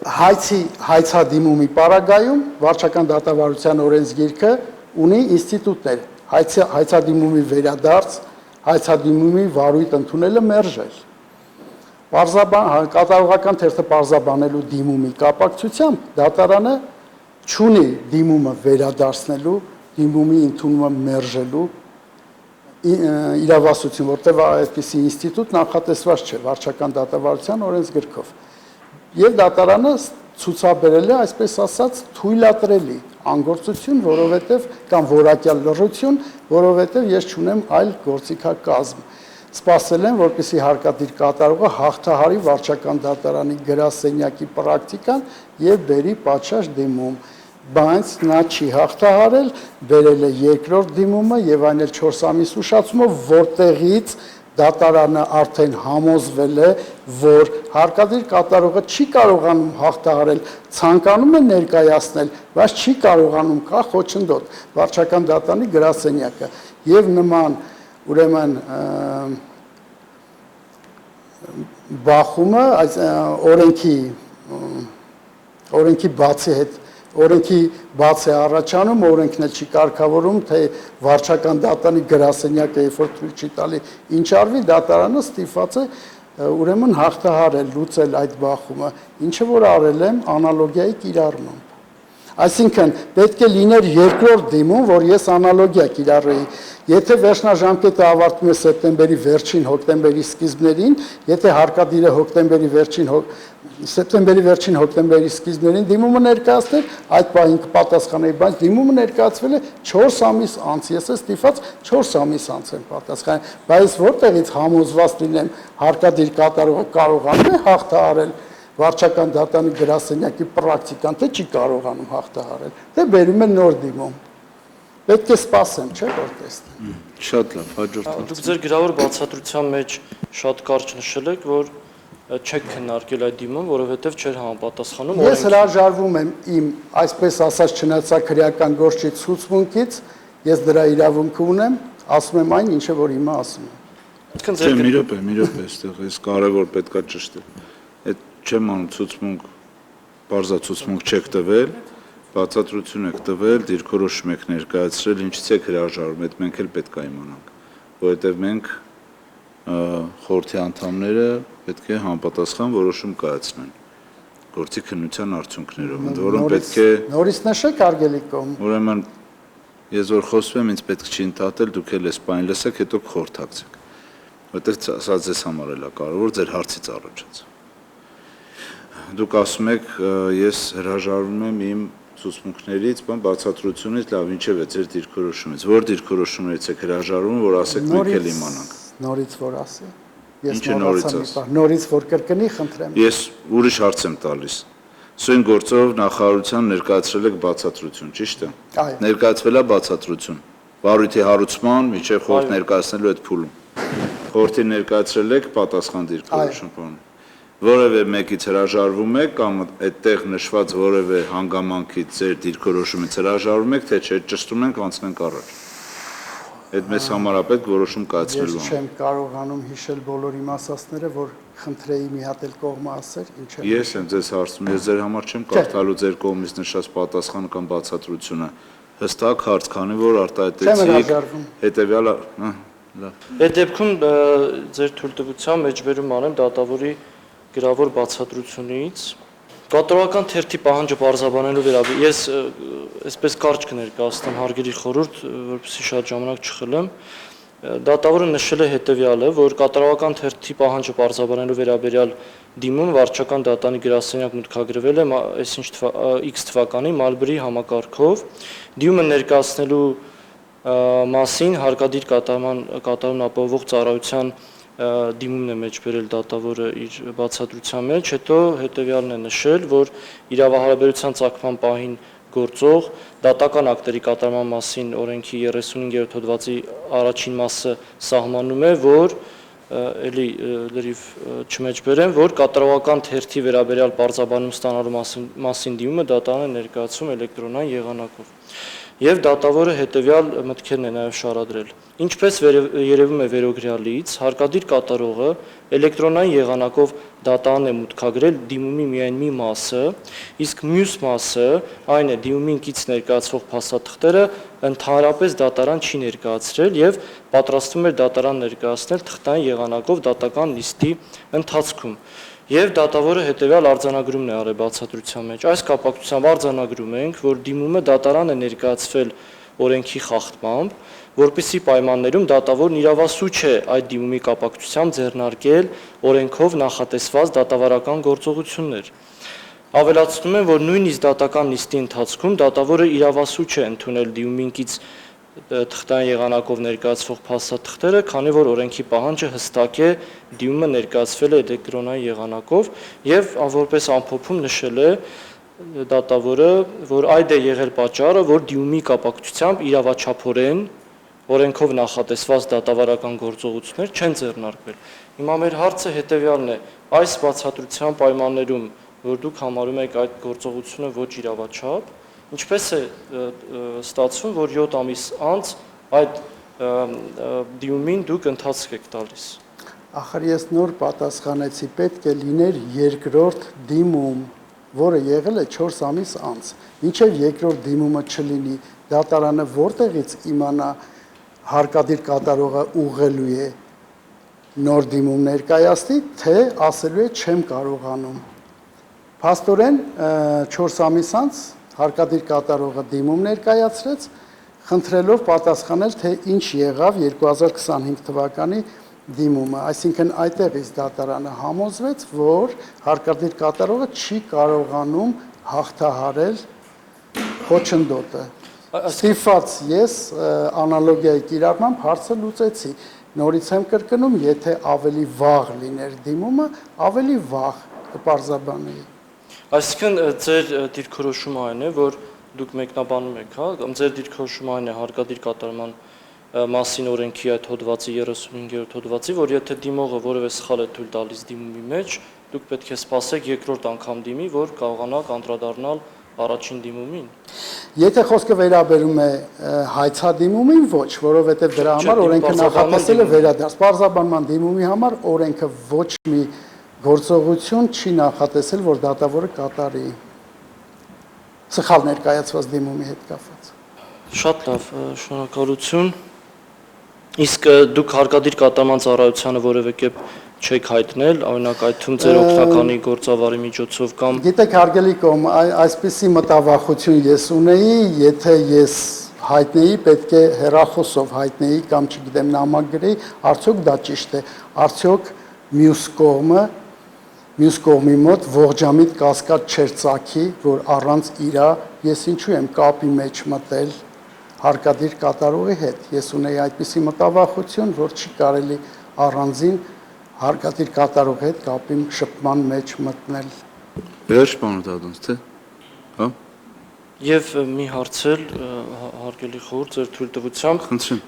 հայցադիմումի պարագայում վարչական դատավարության օրենսգիրքը ունի ինստիտուտներ, հայցադիմումի վերադարձ, հայցադիմումի վարույթ ընդունելը մերժել։ Կատարողական թերթը պարզաբանելու դիմումի կապակցությամբ դատարանը չունի դիմումը վերադարձնելու, դիմումի ընդունումը մերժելու իրավասություն, որտեղ այդպիսի ինստիտուտ նախատեսված չէ վարչական դատավարության օրենսգրքով։ Եվ դատարանը ցուցաբերել է, այսպես ասած, թույլատրելի անգործություն, որովհետև կամ որակյալ լռություն, որովհետև ես չունեմ այլ գործիքակազմ։ Սպասել եմ, որպեսզի հարկադիր կատարողը հաղթահարի վարչական դատարանի գրասենյակի պրակտիկան եւ բերի պատշաճ դիմում, բայց նա չի հաղթահարել, բերել է երկրորդ դիմումը եւ այն էլ 4 ամիս ուշացումով, որտեղից դատարանը արդեն համոզվել է, որ հարկադիր կատարողը չի կարողանում հաղթահարել, ցանկանում է ներկայացնել, բայց չի կարողանում կա խոչընդոտ վարչական դատարանի գրասենյակը եւ նման ուրեմն բախումը այս օրենքի բացի հետ օրենքի բաց է առաջանում, օրենքն էլ չի կարգավորում, թե վարչական դատարանի գրասենյակը երբ որ թույլ չի տալի ինչ արվի, դատարանը ստիպված է ուրեմն հաղթահարել, լուծել այդ բախումը, ինչը որ արել եմ անալոգիայի կիրառմամբ։ Այսինքն պետք է լիներ երկրորդ դիմում, որ ես անալոգիա կիրառեի։ Եթե վերջնաժամկետը ավարտվում է սեպտեմբերի վերջին, հոկտեմբերի սկիզբներին, եթե հարկադիրը սեպտեմբերի վերջին, հոկտեմբերի սկիզբներին դիմումը ներկայացներ, այդ պահին կպատասխանեի, բայց դիմումը ներկայացվել է 4 ամիս անց, ես եմ ստիպված 4 ամիս անց եմ պատասխանել, բայց որտեղից համոզված լինեմ հարկադիր կատարողը կարողանում է հաղթահարել վարչական դատարանի գրասենյակի պրակտիկան, թե չի կարողանում հաղթահարել, թե բերում է նոր դիմում։ Պետք է սպասեմ, չէ՞ որ տեսնեմ։ Շատ լավ, հաջորդ։ Դուք ձեր գրավոր բացատրության մեջ շատ կարճ նշել եք, որ չեք քննարկել այդ դիմում, որովհետև չէր համապատասխանում։ Ես հրաժարվում եմ իմ, այսպես ասած, չնայած գործի ցուցմունքից, ես դրա իրավունքը ունեմ, ասում եմ այն, ինչը որ հիմա ասում եմ։ Չէ, մի րոպե, այստեղ էս կարևոր պետքա ճշտել։ Այդ չեմ անում ցուցմունք, բարձրացուցմունք չեք տվել, բացատրություն եք տվել, դիրքորոշում եք ներկայացրել, ինչից եք հրաժարվում, այդ մենք էլ պետք է իմանանք, որովհետև մենք խորհրդի անդամները պետք է համապատասխան որոշում կայացնեն գործի քննության արդյունքներով, ընդ որում պետք է նորից նշեք արգելի կողմ։ Ուրեմն ես որ խոսում եմ, ինձ պետք չի ընդհատել, դուք էլ այս բանը լսեք, հետո կխորհրդակցեք, որտեղ սա ձեզ համար էլ է կարևոր, ձեր հարցից առաջացա։ Դուք ասում եք, ես հրաժարվում եմ իմ ցուցմունքներից, բացատրությունից, լավ, ինչև է ձեր դիրքորոշումից, որ դիրքորոշումներից եք հրաժարվում, որ ասեք մենք էլ իմանանք։ Նորից որ ասի։ Ինչը նորից ասի։ Նորից որ կրկնի, խնդրեմ։ Ես ուրիշ հարց եմ տալիս։ Սույն գործով նախարարության ներկայացրել եք բացատրություն, ճիշտ է։ Ներկայացվել է բացատրություն։ Վարույթի հարուցման միջև խորհուրդ ներկայացնելու այդ փուլում։ Խորհրդի ներկայացրել եք պատասխան դիրքորոշում բան։ Որևէ մեկից հրաժարվում եք կամ այդտեղ նշված որևէ հանգամանքից ձեր դիրքորոշումից հրաժարվում եք, թե չէ, ճշտում ենք, անցնենք առաջ։ Այդ մեզ համարապետ որոշում կայացվելու Ես չեմ կարողանում հիշել բոլոր իմ ասածները, որ խնդրեի մի հատ էլ կողմը ասեր, ինչ է։ Ես եմ ձեզ հարցնում, ես ձեր համար չեմ կարդալու ձեր կողմից նշած պատասխանը կամ բացատրությունը։ Հստակ հարց, քանի որ արտահայտեցիք հետեւյալ, լավ։ Այդ դեպքում ձեր թույլտվության մեջբերում անեմ դատավորի գրավոր բացատրությունից կատարողական թերթի պահանջը բարձրաբանելու վերաբերյալ ես այսպես կարճ կներկայացնեմ հարգելի խորհուրդ, որպեսզի շատ ժամանակ չխլեմ։ Դատավորը նշել է հետևյալը, որ կատարողական թերթի պահանջը բարձրաբանելու վերաբերյալ դիմում վարչական դատարանի գրասենյակ մուտքագրվել է այսինչ X թվականի մալբրի համակարգով դիմումը ներկայացնելու մասին հարկադիր կատարումն ապահովող ծառայության դիմումն է մեջբերել դատավորը իր բացատրության մեջ, հետո հետևյալն է նշել, որ իրավահարաբերության ծագման պահին գործող դատական ակտերի կատարման մասին օրենքի 35-րդ հոդվածի առաջին մասը սահմանում է, որ էլի լրիվ չմեջբերեմ, որ կատարողական թերթի վերաբերյալ պարզաբանում ստանալու մասին դիմումը դատարանը ներկայացում էլեկտրոնային եղանակով։ եւ դատավորը հետեւյալ մտքերն է նաեւ շարադրել։ Ինչպես երևում է վերոգրյալից, հարկադիր կատարողը էլեկտրոնային եղանակով դատան է մուտքագրել դիմումի միայն մի մասը, իսկ մյուս մասը, այն է դիմումին կից ներկայացվող փաստաթղթերը ընդհանրապես դատարան չի ներկայացրել եւ պատրաստվում էր դատարան ներկայացնել թղթային եղանակով դատական նիստի ընթացքում։ Եվ դատավորը հետեւյալ արձանագրումն է արել բացատրության մեջ։ Այս կապակցությամբ արձանագրում ենք, որ դիմումը դատարան է ներկայացվել օրենքի խախտմամբ, որպիսի պայմաններում դատավորն իրավասու չէ այդ դիմումի կապակցությամբ ձեռնարկել օրենքով նախատեսված դատավարական գործողություններ։ Ավելացնում եմ, որ նույնիսկ դատական նիստի ընթացքում դատավորը իրավասու չէ ընդունել դիմումին կից թղթային եղանակով ներկայացվող փաստաթղթերը, քանի որ օրենքի պահանջը հստակ է դիմումը ներկայացվել է էլեկտրոնային եղանակով եւ որպես ամփոփում նշել է դատավորը, որ այդ է եղել պատճառը, որ դիմումի կապակցությամբ իրավաչափորեն օրենքով նախատեսված դատավարական գործողություններ չեն ձեռնարկվել։ Հիմա մեր հարցը հետեւյալն է. այս բացատրության պայմաններում, որ դուք համարում եք այդ գործողությունը ոչ իրավաչափ, ինչպես է ստացվում, որ 7 ամիս անց այդ դիմումին դուք ընթացք եք տալիս։ Ախր ես նոր պատասխանեցի, պետք է լիներ երկրորդ դիմում, որը եղել է 4 ամիս անց։ Մինչև երկրորդ դիմումը չլինի, դատարանը որտեղից իմանա հարկադիր կատարողը ուղղելու է նոր դիմում ներկայացնի, թե ասելու է չեմ կարողանում։ Փաստորեն 4 ամիս անց հարկադիր կատարողը դիմում ներկայացրեց, խնդրելով պատասխանել, թե ինչ եղավ 2025 թվականի դիմումը, այսինքն այդտեղից դատարանը համոզվեց, որ հարկադիր կատարողը չի կարողանում հաղթահարել խոչընդոտը։ Ստիպված ես անալոգիայի կիրառմամբ հարցը լուծեցի։ Նորից եմ կրկնում, եթե ավելի վաղ լիներ դիմումը, ավելի վաղ կպարզաբանեի։ Այսինքն ձեր դիրքորոշումը այն է, որ դուք մեկնաբանում եք, հա, ձեր դիրքորոշումը այն է հարկադիր կատարման մասին օրենքի այդ հոդվածի 35-րդ հոդվածի, որ եթե դիմողը որևէ սխալ է թույլ տալիս դիմումի մեջ, դուք պետք է սպասեք երկրորդ անգամ դիմի, որ կարողանաք անդրադառնալ առաջին դիմումին։ Եթե խոսքը վերաբերում է հայցադիմումին, ոչ, որովհետև դրա համար օրենքը նախատեսել է վերադարձ։ Պարզաբանման դիմումի համար օրենքը ոչ մի գործողություն չի նախատեսել, որ դատավորը կատարի սխալ ներկայացված դիմումի հետ կապված։ Շատ լավ, շնորհակալություն։ Իսկ դուք հարկադիր կատարման ծառայությանը որևէ կերպ չեք հայտնել, օրինակ այդ թվում ձեր օգնականի գործավարի միջոցով կամ Գիտեք, հարգելի կողմ, այսպիսի մտավախություն ես ունեի, եթե ես հայտնեի, պետք է հեռախոսով հայտնեի կամ չգիտեմ նամակ գրեի, արդյոք դա ճիշտ է, արդյոք մյուս կողմի մոտ ողջամիտ կասկած չէր ծագի, որ առանց իրա ես ինչու եմ կապի մեջ մտել հարկադիր կատարողի հետ։ Ես ունեի այդպիսի մտավախություն, որ չի կարելի առանձին հարկադիր կատարողի հետ կապի շփման մեջ մտնել։ Վերջ բանը դատոնց, թե։ Հա։ Եվ մի հարց էլ հարգելի խորհուրդ ձեր թույլտվությամբ, Խնդրեմ։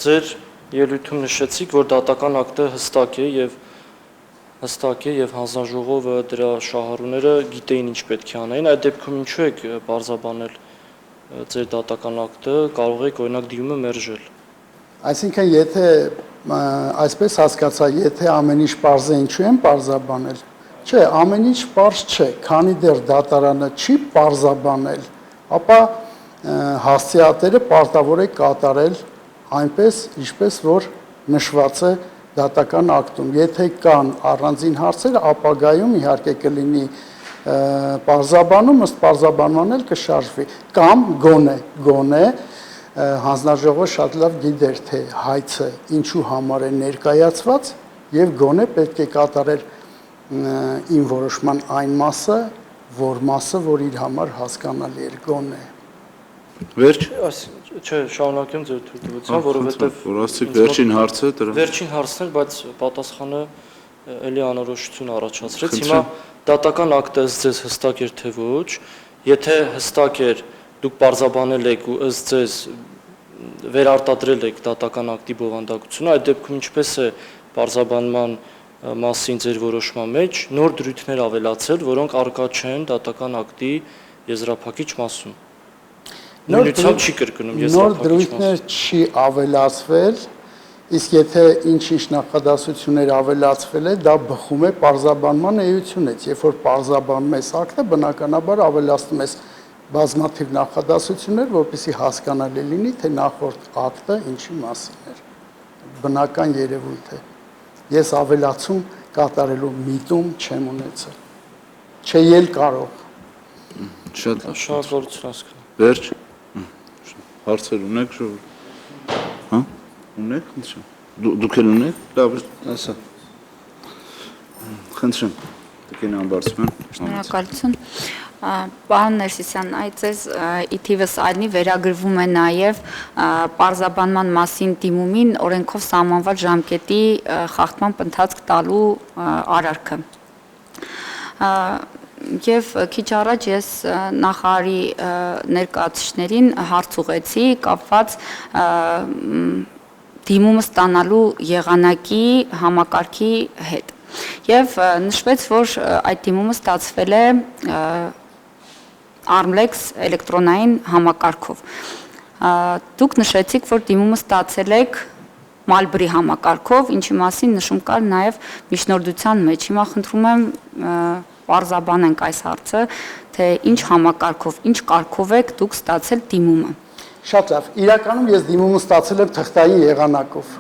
Ձեր ելույթում նշեցիք, որ դատական ակտը հստակ է եւ հանձնաժողովը դրա շահառուները գիտեին ինչ պետք է անեին, այդ դեպքում ինչու եք բարձաբանել ձեր դատական ակտը, կարող եք օրինակ դիմումը մերժել։ Այսինքն, եթե այսպես հասկացա, եթե ամեն ինչ պարզ է, ինչու եմ պարզաբանել։ Չէ, ամեն ինչ պարզ չէ, քանի դեռ դատարանը չի պարզաբանել, ապա հասցեատերը պարտավոր է կատարել այնպես, ինչպես որ նշված է դատական ակտում։ Եթե կան առանձին հարցեր, ապագայում իհարկե կլինի պարզաբանում, ըստ պարզաբանման էլ կշարժվի, կամ գոնե հանձնաժողովը շատ լավ գիտեր, թե հայցը ինչու համար է ներկայացված եւ գոնե պետք է կատարել իմ որոշման այն մասը, որ իր համար հասկանալի էր գոնե։ Վերջ։ Չէ, շարունակեմ ձեր թույլտվությամբ, որովհետեւ որ ասցիք վերջին հարցը դրա։ Վերջին հարցն էր, բայց պատասխանը էլի անորոշություն առաջացրեց։ Հիմա դատական ակտը ըստ ձեզ հստակ էր թե ոչ, եթե հստակ էր, դուք պարզաբանել եք ու ըստ ձեզ վերարտադրել եք դատական ակտի բովանդակությունը, այդ դեպքում ինչպես է պարզաբանման մասին ձեր որոշման մեջ նոր դրույթներ ավելացել, որոնք առկա չեն դատական ակտի եզրափակիչ մասում։ նույնությամբ չի կրկնում, ես նոր ապակիչ դրույթներ չի ավելացվել, իսկ եթե ինչ-ինչ նախադասություններ ավելացվել է, դա բխում է պարզաբանման էությունից, երբ որ պարզաբանում ես ակտը, բնականաբար ավելացնում ես բազմաթիվ նախադասություններ, որպեսզի հասկանալի լինի, թե նախորդ ակտը ինչի մասին էր, բնական երևույթ է, ես ավելացում կատարելու միտում չեմ ունեցել, չէի կարող։ Շատ լավ։ շահագործություն հասկանում։ Վերջ։ Հարցեր ունեք ժողովուրդ։ Հա? Ունեք, խնդրեմ։ Դուք էլ ունեք։ Լավ, ասա։ Խնդրեմ։ Տիկին Ամբարձման։ Շնորհակալություն։ Պարոն Ներսիսյան, այդ ձեզ ի թիվս այլնի վերագրվում է նաև պարզաբանման մասին դիմումին օրենքով սահմանված ժամկետի խախտման ընթացք տալու արարքը։ Եվ քիչ առաջ ես նախարարի ներկայացուցիչներին հարց ուղեցի կապված դիմումը ստանալու եղանակի համակարգի հետ։ Եվ նշվեց, որ այդ դիմումը ստացվել է Armlex էլեկտրոնային համակարգով։ Դուք նշեցիք, որ դիմումը ստացել եք Malbri համակարգով, ինչի մասին նշում կար նաև միջնորդության մեջ։ Հիմա խնդրում եմ պարզաբանենք այս հարցը, թե ինչ համակարգով, ինչ կարգով եք դուք ստացել դիմումը։ Շատ լավ, իրականում ես դիմումը ստացել եմ թղթային եղանակով։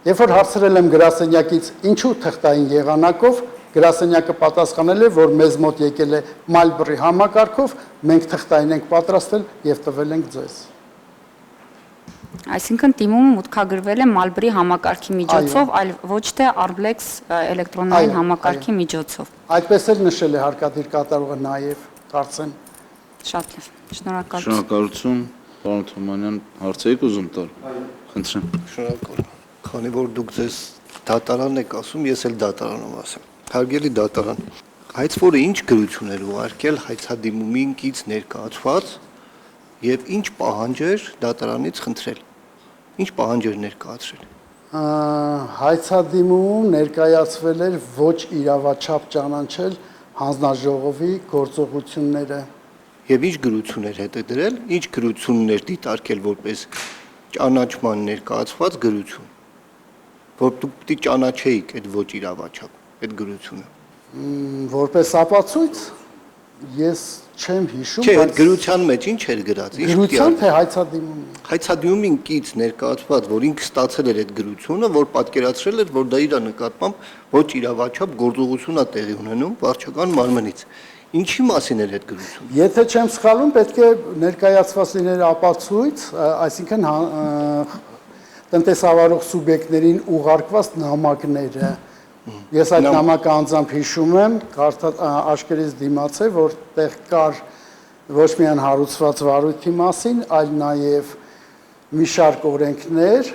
Երբ որ հարցրել եմ գրասենյակից ինչու թղթային եղանակով, գրասենյակը պատասխանել է, որ մեզ մոտ եկել է Malbri համակարգով, մենք թղթային ենք պատրաստել եւ տվել ենք ձեզ։ Այսինքն դիմումը մուտքագրվել է Malbri համակարգի միջոցով, այլ ոչ թե Armlex էլեկտրոնային համակարգի միջոցով։ Այդպես էլ նշել է հարկադիր կատարողը նաեւ, կարծեմ։ Շատ լավ, շնորհակալություն։ Շնորհակալություն, պարոն Թումանյան, հարց եք ուզում տալ։ Խնդրեմ։ Շնորհակալ։ Քանի որ դուք ձեզ դատարան եք ասում, ես էլ դատարանում ասեմ։ Հարգելի դատարան, հայցվորը ինչ գրություն էր ուղարկել հայցադիմումից ներկայացված եւ ինչ պահանջեր դատարանից խնդրել։ Ինչ պահանջեր ներկայացրել։ Հայցադիմում ներկայացվել էր ոչ իրավաչափ ճանաչել հանձնաժողովի գործողությունները։ Եվ ինչ գրություններ հետը դրել, ինչ գրություններ դիտարկել որպես ճանաչման ներկայացված գրություն, որ դուք պիտի ճանաչեիք այդ ոչ իրավաչափ այդ գրությունը։ Որպես ապացույց ես չեմ հիշում, Չէ, այդ գրության մեջ ինչ էր գրած։ գրության թե հայցադիմումի։ Հայցադիմումին կից ներկայացված, որ ինքը ստացել էր այդ գրությունը, որ պատկերացրել էր, որ դա իր նկատմամբ ոչ իրավաչափ գործողություն է տեղի ունենում վարչական մարմնից։ Ինչի մասին էր այդ գրությունը։ Եթե չեմ սխալվում, պետք է ներկայացված լիներ ապացույց, այսինքն տնտեսավարող սուբյեկտներին ուղարկված նամակները։ Ես այդ նամակը անձամբ հիշում եմ, աշկերտից դիմաց է, որ տեղ կար ոչ միայն հարուցված վարույթի մասին, այլ նաև մի շարք օրենքներ,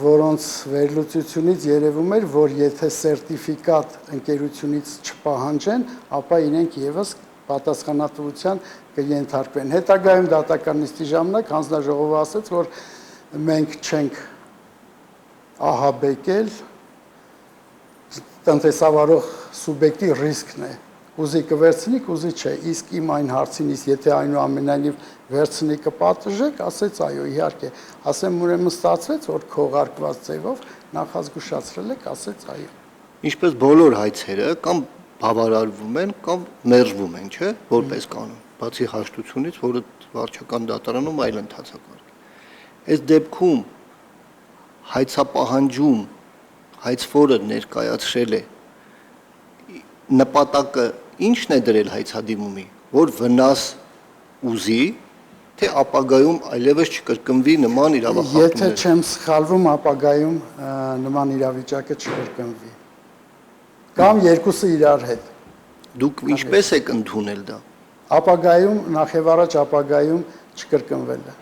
որոնց վերլուծությունից երևում էր, որ եթե սերտիֆիկատ ընկերությունից չպահանջեն, ապա իրենք եւս պատասխանատվության կենթարկվեն։ Հետագայում դատական նիստի ժամանակ հանձնաժողովը ասաց, որ մենք չենք ահաբեկել տնտեսավարող սուբյեկտի ռիսկն է։ Ուզի կվերցնի, ուզի չէ։ Իսկ իմ այն հարցինից, եթե այնուամենայնիվ վերցնի կպատժեք, ասեց այո, իհարկե։ Ասեմ ուրեմն ստացվեց, որ քողարկված ձևով նախազգուշացրել եք, ասեց այո։ Ինչպես բոլոր հայցերը կամ բավարարվում են կամ մերժվում են, չէ՞, որպես կանոն, բացի հաշտությունից, որը վարչական դատարանում այլ ընթացակարգ։ Այս դեպքում հայցապահանջում հայցվորը ներկայացրել է նպատակը ինչն է դրել հայցադիմումի, որ վնաս ուզի, թե ապագայում այլևս չկրկնվի նման իրավախախտումներ։ Եթե չեմ սխալվում, ապագայում նման իրավիճակը չկրկնվի։ Կամ երկուսը իրար հետ։ Դուք ինչպես եք ընդունել դա։ Ապագայում, նախևառաջ ապագայում չկրկնվել է։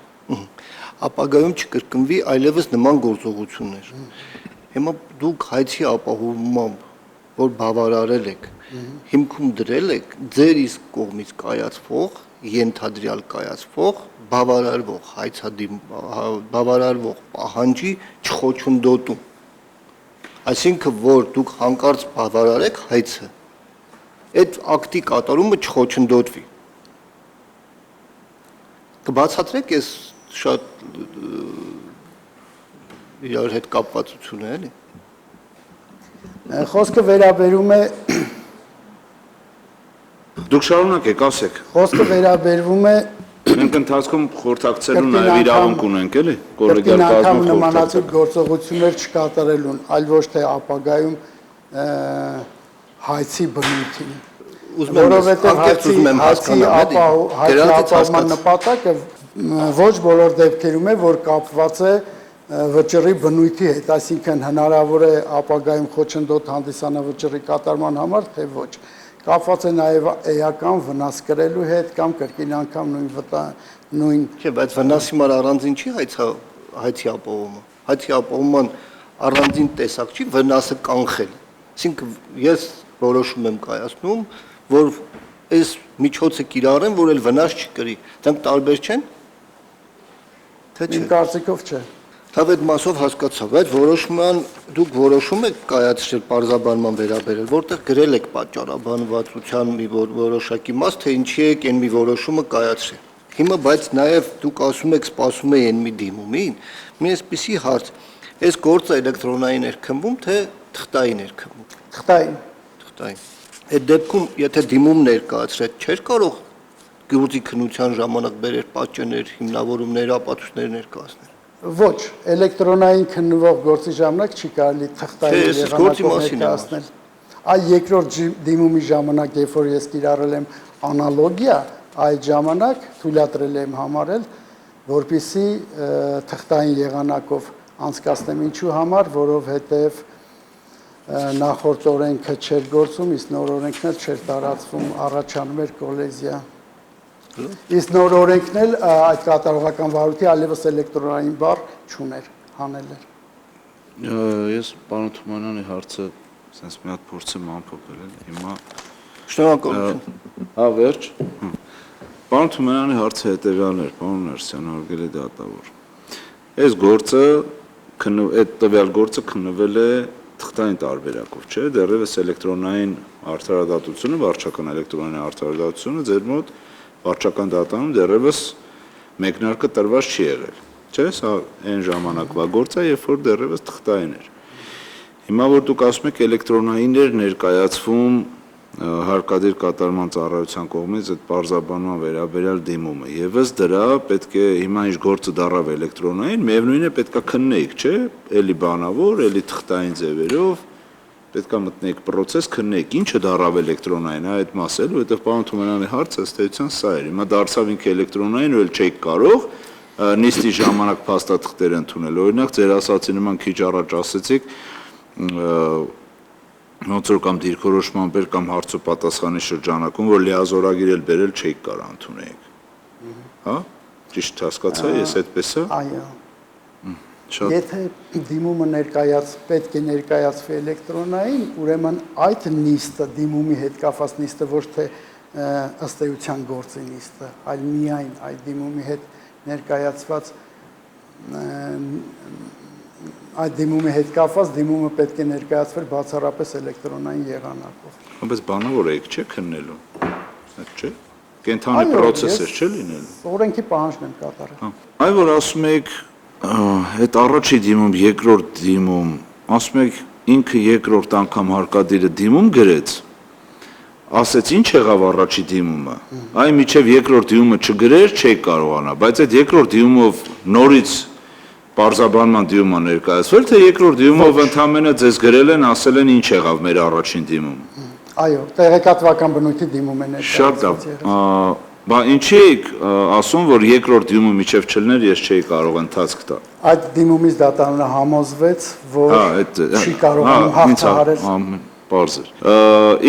Ապագայում չկրկնվի այլևս նման գործողություններ։ Հիմա դուք հայցի ապահովմամբ, որ բավարարել եք, հիմքում դրել եք ձեր իսկ կողմից կայացվող, ենթադրյալ կայացվող, բավարարվող պահանջի չխոչընդոտում։ Այսինքն, որ դուք հանկարծ բավարարեք հայցը, այդ ակտի կատարումը չխոչընդոտվի։ Կբացատրեք ես շատ իրար հետ կապվածություն է, էլի։ Խոսքը վերաբերում է Դուք շարունակեք, ասեք։ Խոսքը վերաբերվում է Մենք ընթացքում խորհրդակցելու նաև իրավունք ունենք, էլի, կոլեգիալ կազմով նմանատիպ գործողություններ չկատարելուն, այլ ոչ թե ապագայում հայցի բնույթին։ Որովհետև հայցի ապահովման նպատակը ոչ բոլոր դեպքերում է, որ կապված է վճռի բնույթի հետ, այսինքն հնարավոր է ապագայում խոչընդոտ հանդիսանա վճռի կատարման համար, թե ոչ։ Կապված է նաև էական վնաս կրելու հետ կամ կրկին անգամ նույն Չէ, բայց վնասի մար առանձին չի հայցի ապահովումը։ Հայցի ապահովման առանձին տեսակ չի վնասը կանխել։ Այսինքն ես որոշում եմ կայացնում, որ այս միջոցը կիրառեմ, որ էլ վնաս չկրի։ Դրանք տարբեր չեն։ Թե չէ։ Իմ կարծիքով չէ։ Թավ այդ մասով հասկացա, բայց դուք որոշում եք կայացրել պարզաբանման վերաբերել, որտեղ գրել եք պատճառաբանվածության մի որոշակի մաս, թե ինչի եք այն մի որոշումը կայացրել։ Հիմա բայց նաև դուք ասում եք սպասում եք այն մի դիմումին, մի այսպիսի հարց, այս գործը էլեկտրոնային էր քննվում, թե թղթային էր քննվում։ Թղթային։ Այդ դեպքում, եթե դիմում ներկայացրել, չէր կարող գործի քննության ժամանակ բերել պատճեններ, հիմնավորումներ, ապացույցներ ներկայացնել։ Ոչ, էլեկտրոնային քննվող գործի ժամանակ չի կարելի թղթային եղանակով ներկայացնել։ Այ երկրորդ դիմումի ժամանակ, երբ որ ես կիրառել եմ անալոգիա, այդ ժամանակ թույլատրել եմ համարել, որպեսզի թղթային եղանակով անցկացնեմ ինչու համար, որովհետև նախորդ օրենքը չէր գործում, իսկ նոր օրենքն էլ չէր տարածվում, առաջանում էր կոլեզիա։ Իսկ նոր օրենքն էլ այդ կատարողական վարույթի այլևս էլեկտրոնային բառ չուներ, հանել էր։ Ես պարոն Թումանյանի հարցը sense մի հատ փորձեմ ամփոփել եմ հիմա։ Շնորհակալություն։ Հա, վերջ։ Պարոն Թումանյանի հարցը հետևյալն էր, պարոն Ներսյան, հարգելի դատավոր։ Այս գործը այդ տվյալ գործը քննվել է թղթային տարբերակով, չէ՞, դեռևս էլեկտրոնային արդարադատությունը, վարչական էլեկտրոնային արդարադատությունը ձեր մոտ վարչական դատարանում դեռևս մեկնարկը տրված չի եղել, չէ՞, սա այն ժամանակվա գործ է, երբ որ դեռևս թղթային էր։ Հիմա որ դուք ասում եք էլեկտրոնային էր ներկայացվում հարկադիր կատարման ծառայության կողմից այդ պարզաբանման վերաբերյալ դիմումը, եւ ըստ դրա պետք է հիմա ինչ գործը դառավ էլեկտրոնային, միևնույն է պետքա քննեիք, չէ՞, էլի բանավոր, էլի թղթային ձևերով պետք է մտնեք process քննեք, ինչը դառավ էլեկտրոնային, այդ մասը, որովհետև պարոն Թումանյանի հարցը ըստ էության սա էր։ Հիմա դարձավ ինքը էլեկտրոնային, ու էլ չէիք կարող նիստի ժամանակ փաստաթղթեր ընդունել։ Օրինակ, ձեր ասացի նման քիչ առաջ ասեցիք, ոնց որ կամ դիրքորոշման բեր կամ հարց ու պատասխանի շրջանակում, որ լիազորագիր էլ բերել չէիք կարող ընդունեիք։ Հա? Ճիշտ հասկացա, ես այդպես է։ Այո։ Եթե դիմումը պետք է ներկայացվի էլեկտրոնային, ուրեմն այդ նիստը, դիմումի հետ կապված նիստը, ոչ թե ըստ էության գործի նիստը, այլ միայն այդ դիմումի հետ ներկայացված այդ դիմումի հետ կապված դիմումը պետք է ներկայացվեր բացառապես էլեկտրոնային եղանակով։ Բայց բանավոր եք, չէ՞ քննելու։ Այդ չէ։ Կենթանի process-եր չէ լինելու։ Օրենքի պահանջն եմ կատարել։ Այ որ ասում եք այդ առաջի դիմում, երկրորդ դիմում, ասում եք ինքը երկրորդ անգամ հարկադիրը դիմում գրեց, ասեց ինչ եղավ առաջի դիմումը, այ միջև երկրորդ դիմումը չգրեր, չէի կարողանա, բայց այդ երկրորդ դիմումով նորից պարզաբանման դիմումը ներկայացվել, թե երկրորդ դիմումով ընդամենը ձեզ գրել են, ասել են ինչ եղավ մեր առաջին դիմում։ Այո, տեղեկատվական բնույթի դիմում է ներկայացված։ Շատ լավ։ Բա ինչի եք ասում, որ երկրորդ դիմումը միջև չլներ, ես չէի կարող ընթացք տալ։ Այդ դիմումից դատարանը համոզվեց, որ չի կարողանում հաղթահարել։ Պարզ էր։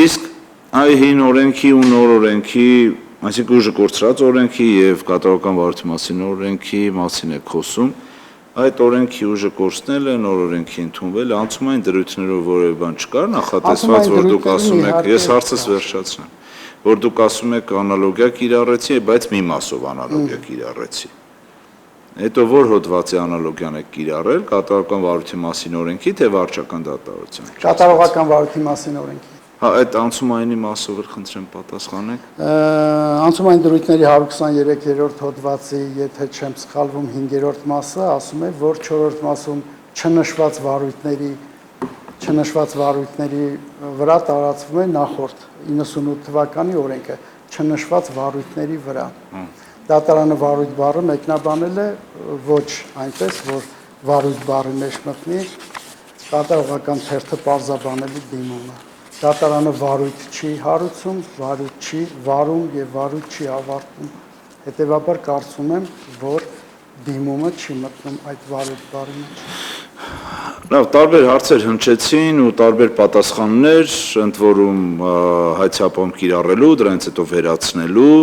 Իսկ այ հին օրենքի ու նոր օրենքի, այսինքն ուժը կորցրած օրենքի եւ կատարողական վարույթի մասին օրենքի մասին եք խոսում, այդ օրենքի ուժը կորցնելը, նոր օրենքի ընդունվել, անցումային դրույթներով որևէ բան չկար, նախատեսված, որ դուք ասում եք, ես հարցս վերջացրեմ, որ դուք ասում եք անալոգիա կիրառեցի, բայց մի մասով անալոգիա կիրառեցի։ Հետո որ հոդվածի անալոգիան եք կիրառել, կատարողական վարույթի մասին օրենքի, թե վարչական դատավարության։ Կատարողական վարույթի մասին օրենքի։ Հա, այդ անցումայինի մասով էլ խնդրեմ պատասխանեք։ Անցումային դրույթների 123-րդ հոդվածի, եթե չեմ սխալվում, 5-րդ մասը ասում է, որ 4-րդ մասում չնշված վարույթների վրա տարածվում է նախորդ 98 թվականի օրենքը, չնշված վարույթների վրա։ Դատարանը վարույթ բառը մեկնաբանել է ոչ այնպես, որ վարույթ բառի մեջ մտնի կատարողական թերթը պարզաբանելու դիմումը։ Դատարանը վարույթ չի հարուցում, վարույթ չի վարում եւ վարույթ չի ավարտում։ Հետևաբար կարծում եմ, որ դիմումը չի մտնում այդ վարույթ բառի մեջ։ Լավ, տարբեր հարցեր հնչեցին ու տարբեր պատասխաններ, ընդ որում հայցապոմ կիրառելու, դրանից հետո վերացնելու,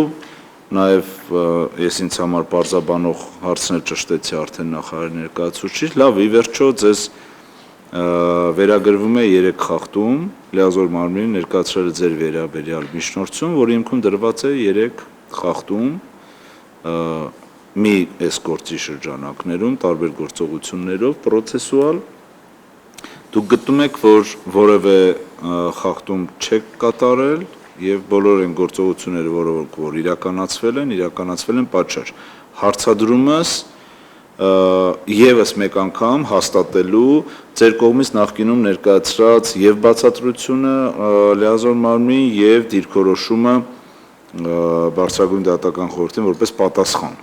նաև ես ինձ համար պարզաբանող հարցներ ճշտեցի արդեն նախարարի ներկայացուցիչ։ Լավ, ի վերջո ձեզ վերագրվում է 3 խախտում, լիազոր մարմինը ներկայացրել է ձեր վերաբերյալ միջնորդություն, որի հիմքում դրված է 3 խախտում մի այս գործի շրջանակներում, տարբեր գործողություններով, պրոցեսուալ, դուք գտնում եք, որ որևէ խախտում չեք կատարել եւ բոլոր այն գործողությունները, որ իրականացվել են պատշաճ։ Հարցադրումս եւս մեկ անգամ հաստատելու ձեր կողմից նախկինում ներկայացրած եւ բացատրությունը լիազոր մարմնի եւ դիրքորոշումը բարձրագույն դատական խորհրդին որպես պատասխան,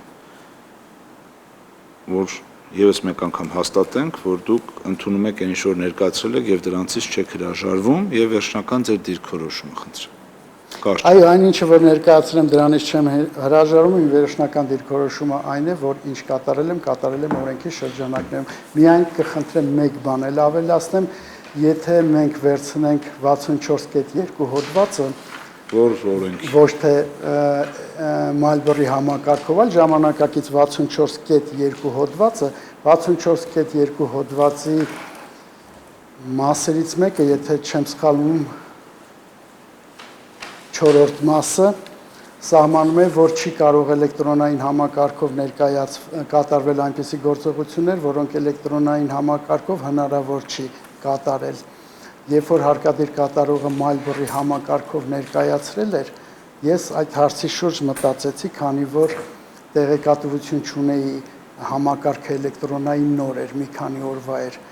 որ եւս մեկ անգամ հաստատենք, որ դուք ընդունում եք այն ինչ որ ներկայացրել եք եւ դրանցից չեք հրաժարվում եւ վերջնական ձեր դիրքորոշումը խնդրեմ։ Այո, այն ինչը որ ներկայացրել եմ, դրանից չեմ հրաժարվում, իմ վերջնական դիրքորոշումը այն է, որ ինչ կատարել եմ օրենքի շրջանակներում։ Միայն կխնդրեմ մեկ բան էլ ավելացնեմ, եթե մենք վերցնենք 64.2 հոդվածը, որ օրենքի ոչ թե Մալբերի համակարգով, այլ ժամանակակից 64.2 հոդվածը, 64.2 հոդվածի մասերից մեկը, եթե չեմ սխալվում, 4-րդ մասը սահմանում է, որ չի կարող էլեկտրոնային համակարգով կատարվել այնպիսի գործողություններ, որոնք էլեկտրոնային համակարգով հնարավոր չի կատարել։ Երբ որ հարկադիր կատարողը Մալբերի համակարգով ներկայացրել էր, ես այդ հարցի շուրջ մտածեցի, քանի որ տեղեկատվություն չունեի, համակարգը էլեկտրոնային նոր էր, մի քանի օրվա էր,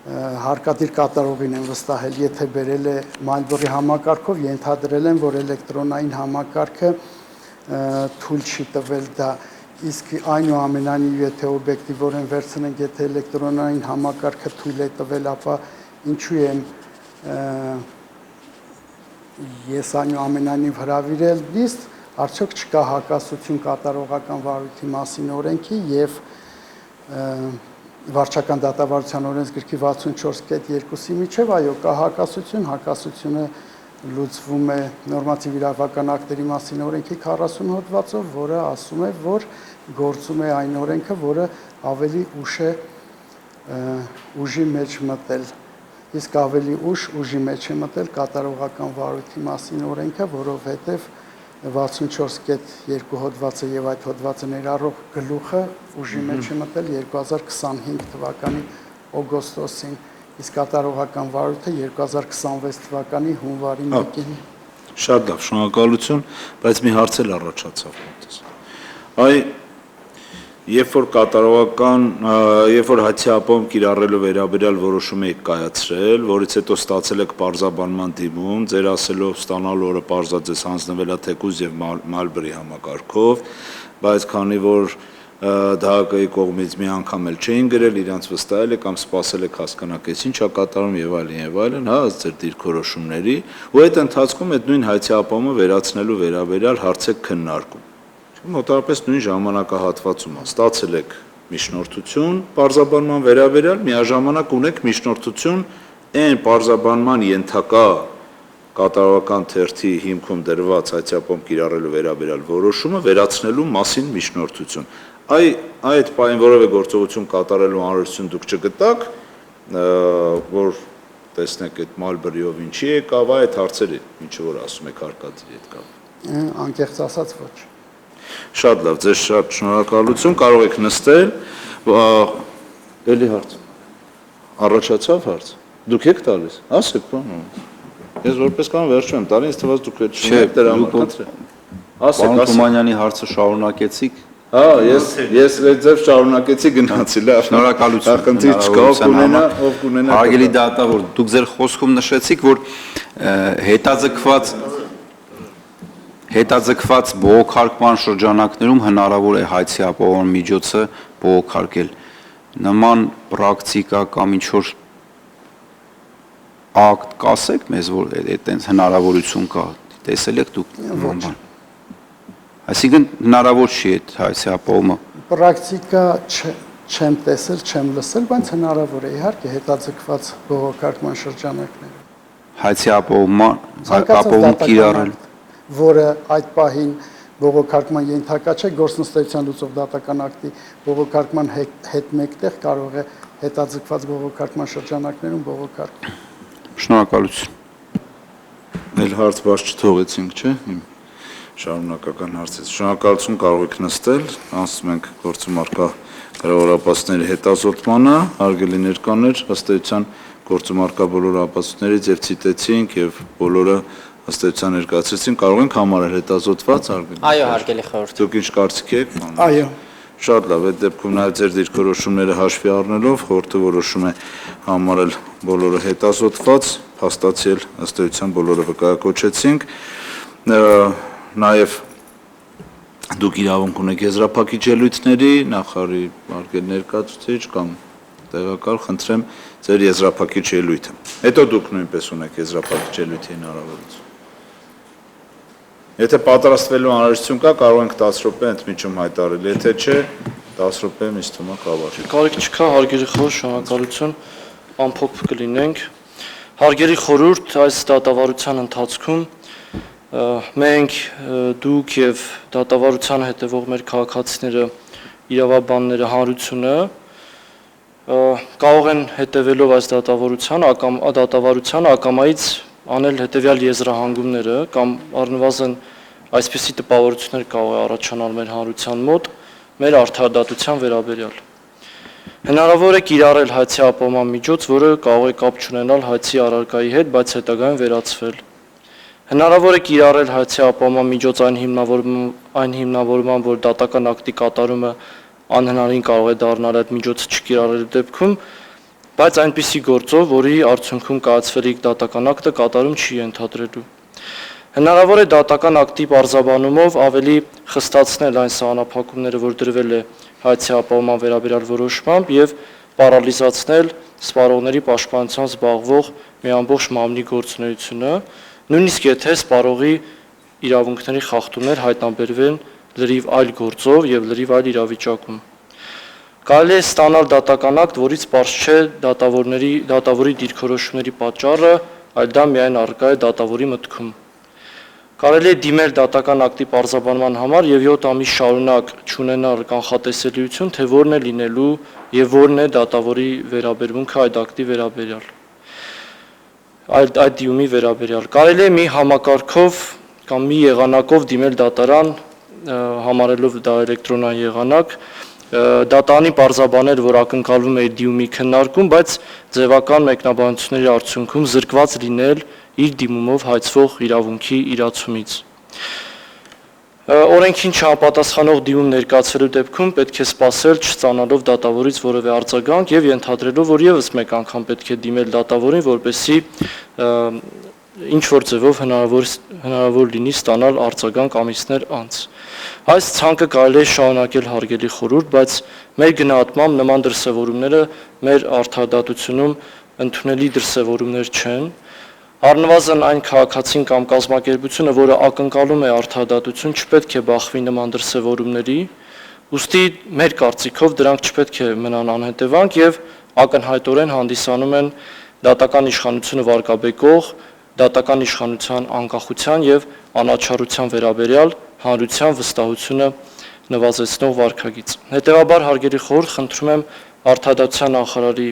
հարկադիր կատարողին են վստահել, եթե բերել է Մալբերի համակարգով, ենթադրել են, որ էլեկտրոնային համակարգը թույլ չի տվել դա, իսկ այնուամենայնիվ եթե օբյեկտիվորեն վերցնենք, եթե էլեկտրոնային համակարգը թույլ է տվել, ապա ինչու եմ ես այնուամենայնիվ հրավիրել նիստ, արդյոք չկա հակասություն կատարողական վարույթի մասին օրենքի եւ վարչական դատավարության օրենսգրքի 64.2-ի միջև, այո, կա հակասություն, հակասությունը լուծվում է նորմատիվ իրավական ակտերի մասին օրենքի 40 հոդվածով, որը ասում է, որ գործում է այն օրենքը, որը ավելի ուշ է ուժի մեջ մտել, իսկ ավելի ուշ ուժի մեջ է մտել կատարողական վարույթի մասին օրենքը, որովհետև 64.2 հոդվածը եւ այդ հոդվածը ներառող գլուխը ուժի մեջ է մտել 2025 թվականի օգոստոսին, իսկ կատարողական վարույթը 2026 թվականի հունվարի 1-ին։ Շատ լավ, շնորհակալություն, բայց մի հարց էլ առաջացավ մոտս։ Այ երբ որ հացիապոմ կիրառելու վերաբերյալ որոշում եք կայացրել, որից հետո ստացել եք պարզաբանման դիմում, ձեր ասելով ստանալու օրը պարզած ես հանձնվել է թեկուզ եւ Մալբերի համակարգով, բայց քանի որ ԴՀԿ-ի կողմից մի անգամ էլ չէին գրել, իրանց վստահել եք կամ սպասել եք հասկանաք ես ինչ է կատարում եւ այլն, հա, ձեր դիրքորոշումների, ու այդ ընթացքում այդ նույն հացիապոմը վերացնելու վերաբերյալ հարց եք քննարկում։ Մոտավորապես նույն ժամանակահատվածում ստացել եք միջնորդություն պարզաբանման վերաբերյալ, միաժամանակ ունեք միջնորդություն այն պարզաբանման ենթակա կատարողական թերթի հիմքում դրված հացիապոմ կիրառելու վերաբերյալ որոշումը վերացնելու մասին միջնորդություն։ Այդ պահին որևէ գործողություն կատարելու անհրաժեշտություն դուք չգտաք, որ տեսնեք այդ Մալբերիով ինչի եկավ, այդ հարցերը, ինչը որ ասում եք հարկադիր հետ կապ։ Անկեղծ ասած ոչ։ Շատ լավ, ձեզ շատ շնորհակալություն, կարող եք նստել, էլի հարց, առաջացավ հարց, դուք եք տալիս, ասեք, բան։ Ես որպես կանոն վերջում եմ տալի, ինձ թվաց դուք այդ Չէ, չունեք դրա դուք համար։ Պարոն Թումանյանի հարցը շարունակեցիք։ Հա, ես այդ ձև շարունակեցի գնացի, լավ։ Շնորհակալություն։ Խնդիր չկա, ով կունենա։ Հարգելի դատավոր, դուք ձեր խոսքում նշեցիք, որ հետաձգված բողոքարկման շրջանակներում հնարավոր է հայցի ապահովման միջոցը բողոքարկել։ Նման պրակտիկա կամ ինչ-որ ակտ կասեք մեզ, որ այդտենց հնարավորություն կա, տեսել եք դուք։ Այսինքն հնարավոր չի այդ հայցի ապահովումը։ Պրակտիկա չեմ տեսել, չեմ լսել, բայց հնարավոր է իհարկե հետաձգված բողոքարկման շրջանակներում։ Հայցի ապահովման կիրառել, որը այդ պահին բողոքարկման ենթակա չէ, գործնեստայության լուծող դատական ակտի բողոքարկման հետ մեկտեղ կարող է հետաձգված բողոքարկման շրջանակներում բողոքարկել։ Շնորհակալություն։ Էլ հարց բաց չթողեցինք, չէ՞։ Շարունակական հարցից։ Շնորհակալություն, կարող եք նստել, անցնում ենք գործում առկա կառավարապաշտների հետազոտմանը, հարգելի ներկաներ, ըստ էության գործում առկա բոլոր ապացույցներից եւ ցիտեցինք եւ բոլորը ըստ էության ներկայացրեցին, կարող ենք համարել հետազոտված, հարգելի։ Այո, հարգելի խորհուրդ։ Դուք ինչ կարծիք եք։ Այո։ Շատ լավ, այդ դեպքում նաև ձեր դիրքորոշումները հաշվի առնելով խորհուրդը որոշում է համարել բոլորը հետազոտված, փաստացիել ըստ էության բոլորը վկայակոչեցինք։ Նաև դուք իրավունք ունեք եզրափակիչ ելույթների, նախարարի արգել ներկայացուցիչ կամ տեղակալ, խնդրեմ ձեր եզրափակիչ ելույթը։ Հետո դուք նույնպես ունեք եզրափակիչ ելույթի հնարավորություն։ Եթե պատրաստվելու անհրաժեշտություն կա, կարող ենք 10 րոպե ընդմիջում հայտարարել, եթե չէ, 10 րոպե ինձ թվում է կավար։ Կարիք չկա, հարգելի խորհուրդ, շնորհակալություն, ամփոփ կլինենք։ Հարգելի խորհուրդ, այս դատավարության ընթացքում մենք դուք եւ դատավարության հետևող մեր քաղաքացիները, իրավաբանները, հանրությունը կարող են հետևելով այս դատավարության ակամայից անել հետևյալ եզրահանգումները կամ առնվազն այսպիսի տպավորություններ կարող է առաջանալ մեր հանրության մոտ մեր արդարադատության վերաբերյալ։ Հնարավոր է կիրառել հայցի ապահովման միջոց, որը կարող է կապ չունենալ հայցի առարկայի հետ, բայց հետագայում վերացվել։ Հնարավոր է կիրառել հայցի ապահովման միջոց այն հիմնավորման, որ դատական ակտի կատարումը անհնարին կարող է դառնալ այդ միջոցը չկիրառելու դեպքում, բայց այնպիսի գործով, որի արդյունքում կայացվելիք դատական ակտը կատարում չի ենթադրելու։ Հնարավոր է դատական ակտի պարզաբանումով ավելի խստացնել այն սահմանափակումները, որ դրվել է հայցի ապահովման վերաբերյալ որոշմամբ եւ պարալիզացնել սպառողների պաշտպանությամբ զբաղվող մի ամբողջ մամլի գործունեությունը, նույնիսկ եթե սպառողի իրավունքների խախտումներ հայտնաբերվեն լրիվ այլ գործով եւ լրիվ այլ իրավիճակում։ Կարելի է ստանալ դատական ակտ, որից պարզ չէ դատավորի դիրքորոշումների պատճառը, այլ դա միայն առկա է դատավորի մտքում։ Կարելի է դիմել դատական ակտի պարզաբանման համար եւ 7 ամիս շարունակ չունենալ կանխատեսելիություն, թե որն է լինելու եւ որն է դատավորի վերաբերմունքը այդ ակտի վերաբերյալ։ Այդ դիմումի վերաբերյալ։ Կարելի է մի համակարգով կամ մի եղանակով դիմել դատարան, համարելով դա էլեկտրոնային եղանակ, դատանի պարզաբանել, որ ակնկալվում է դիմումի քննարկում, բայց ձևական մեկնաբանությունների արդյունքում զրկված լինել իր դիմումով հայցվող իրավունքի իրացումից։ Օրենքին չհամապատասխանող դիմում ներկայացվելու դեպքում պետք է սպասել չստանալով դատավորից որևէ արձագանք եւ ենթադրելով, որ եւս մեկ անգամ պետք է դիմել դատավորին, որպեսզի ինչ որ ձևով հնարավոր լինի ստանալ արձագանք ամիսներ անց։ Այս ցանկը կարելի է շարունակել հարգելի խորհուրդ, բայց մեր գնահատմամբ նման դրսևորումները մեր արդարադատությունում ընդունելի դրսևորումներ չեն։ Առնվազն այն քաղաքացին կամ կազմակերպությունը, որը ակնկալում է արդարադատություն, չպետք է բախվի նման դրսևորումների, ուստի մեր կարծիքով դրանք չպետք է մնան անհետևանք եւ ակնհայտորեն հանդիսանում են դատական իշխանությունը վարկաբեկող, դատական իշխանության անկախության եւ անաչառության վերաբերյալ հանրության վստահությունը նվազեցնող վարքագիծ։ Հետևաբար հարգելի խորհուրդ, խնդրում եմ արդարադատության նախարարի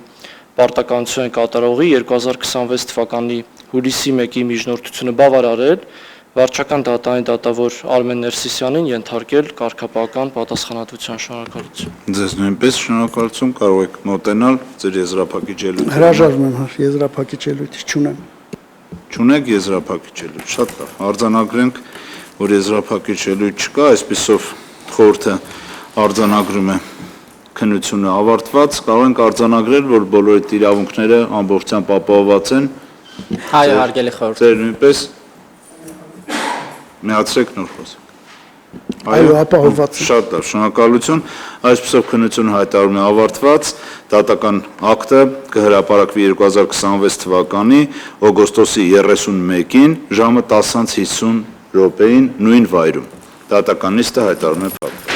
պարտականություն կատարողի 2026 թվականի հուլիսի 1-ի միջնորդությունը բավարարել, վարչական դատարանի դատավոր Արմեն Ներսիսյանին ենթարկել կարգապահական պատասխանատվության։ Շնորհակալություն։ Ձեզ նույնպես շնորհակալություն, կարող եք մոտենալ ձեր եզրափակիչ ելույթը։ Հրաժարվում եմ, եզրափակիչ ելույթի չունեմ։ Չունեք եզրափակիչելու։ Շատ լավ։ Արձանագրենք, որ եզրափակիչելու չկա, այսպիսով խորհուրդը արձանագրում է քննությունը ավարտված, կարող ենք արձանագրել, որ բոլորի իրավունքները ամբողջությամբ ապահովված են։ Այո, հարգելի խորհուրդ։ Ձեր նույնպես միացրեք նոր խոսք։ Այո, ապահովված է։ Շատ լավ, շնորհակալություն։ Այսպիսով քննությունը հայտարարում է ավարտված, դատական ակտը կհրապարակվի 2026 թվականի օգոստոսի 31-ին ժամը 10:50 նույն վայրում։ Դատական նիստը հայտարարում է փակ։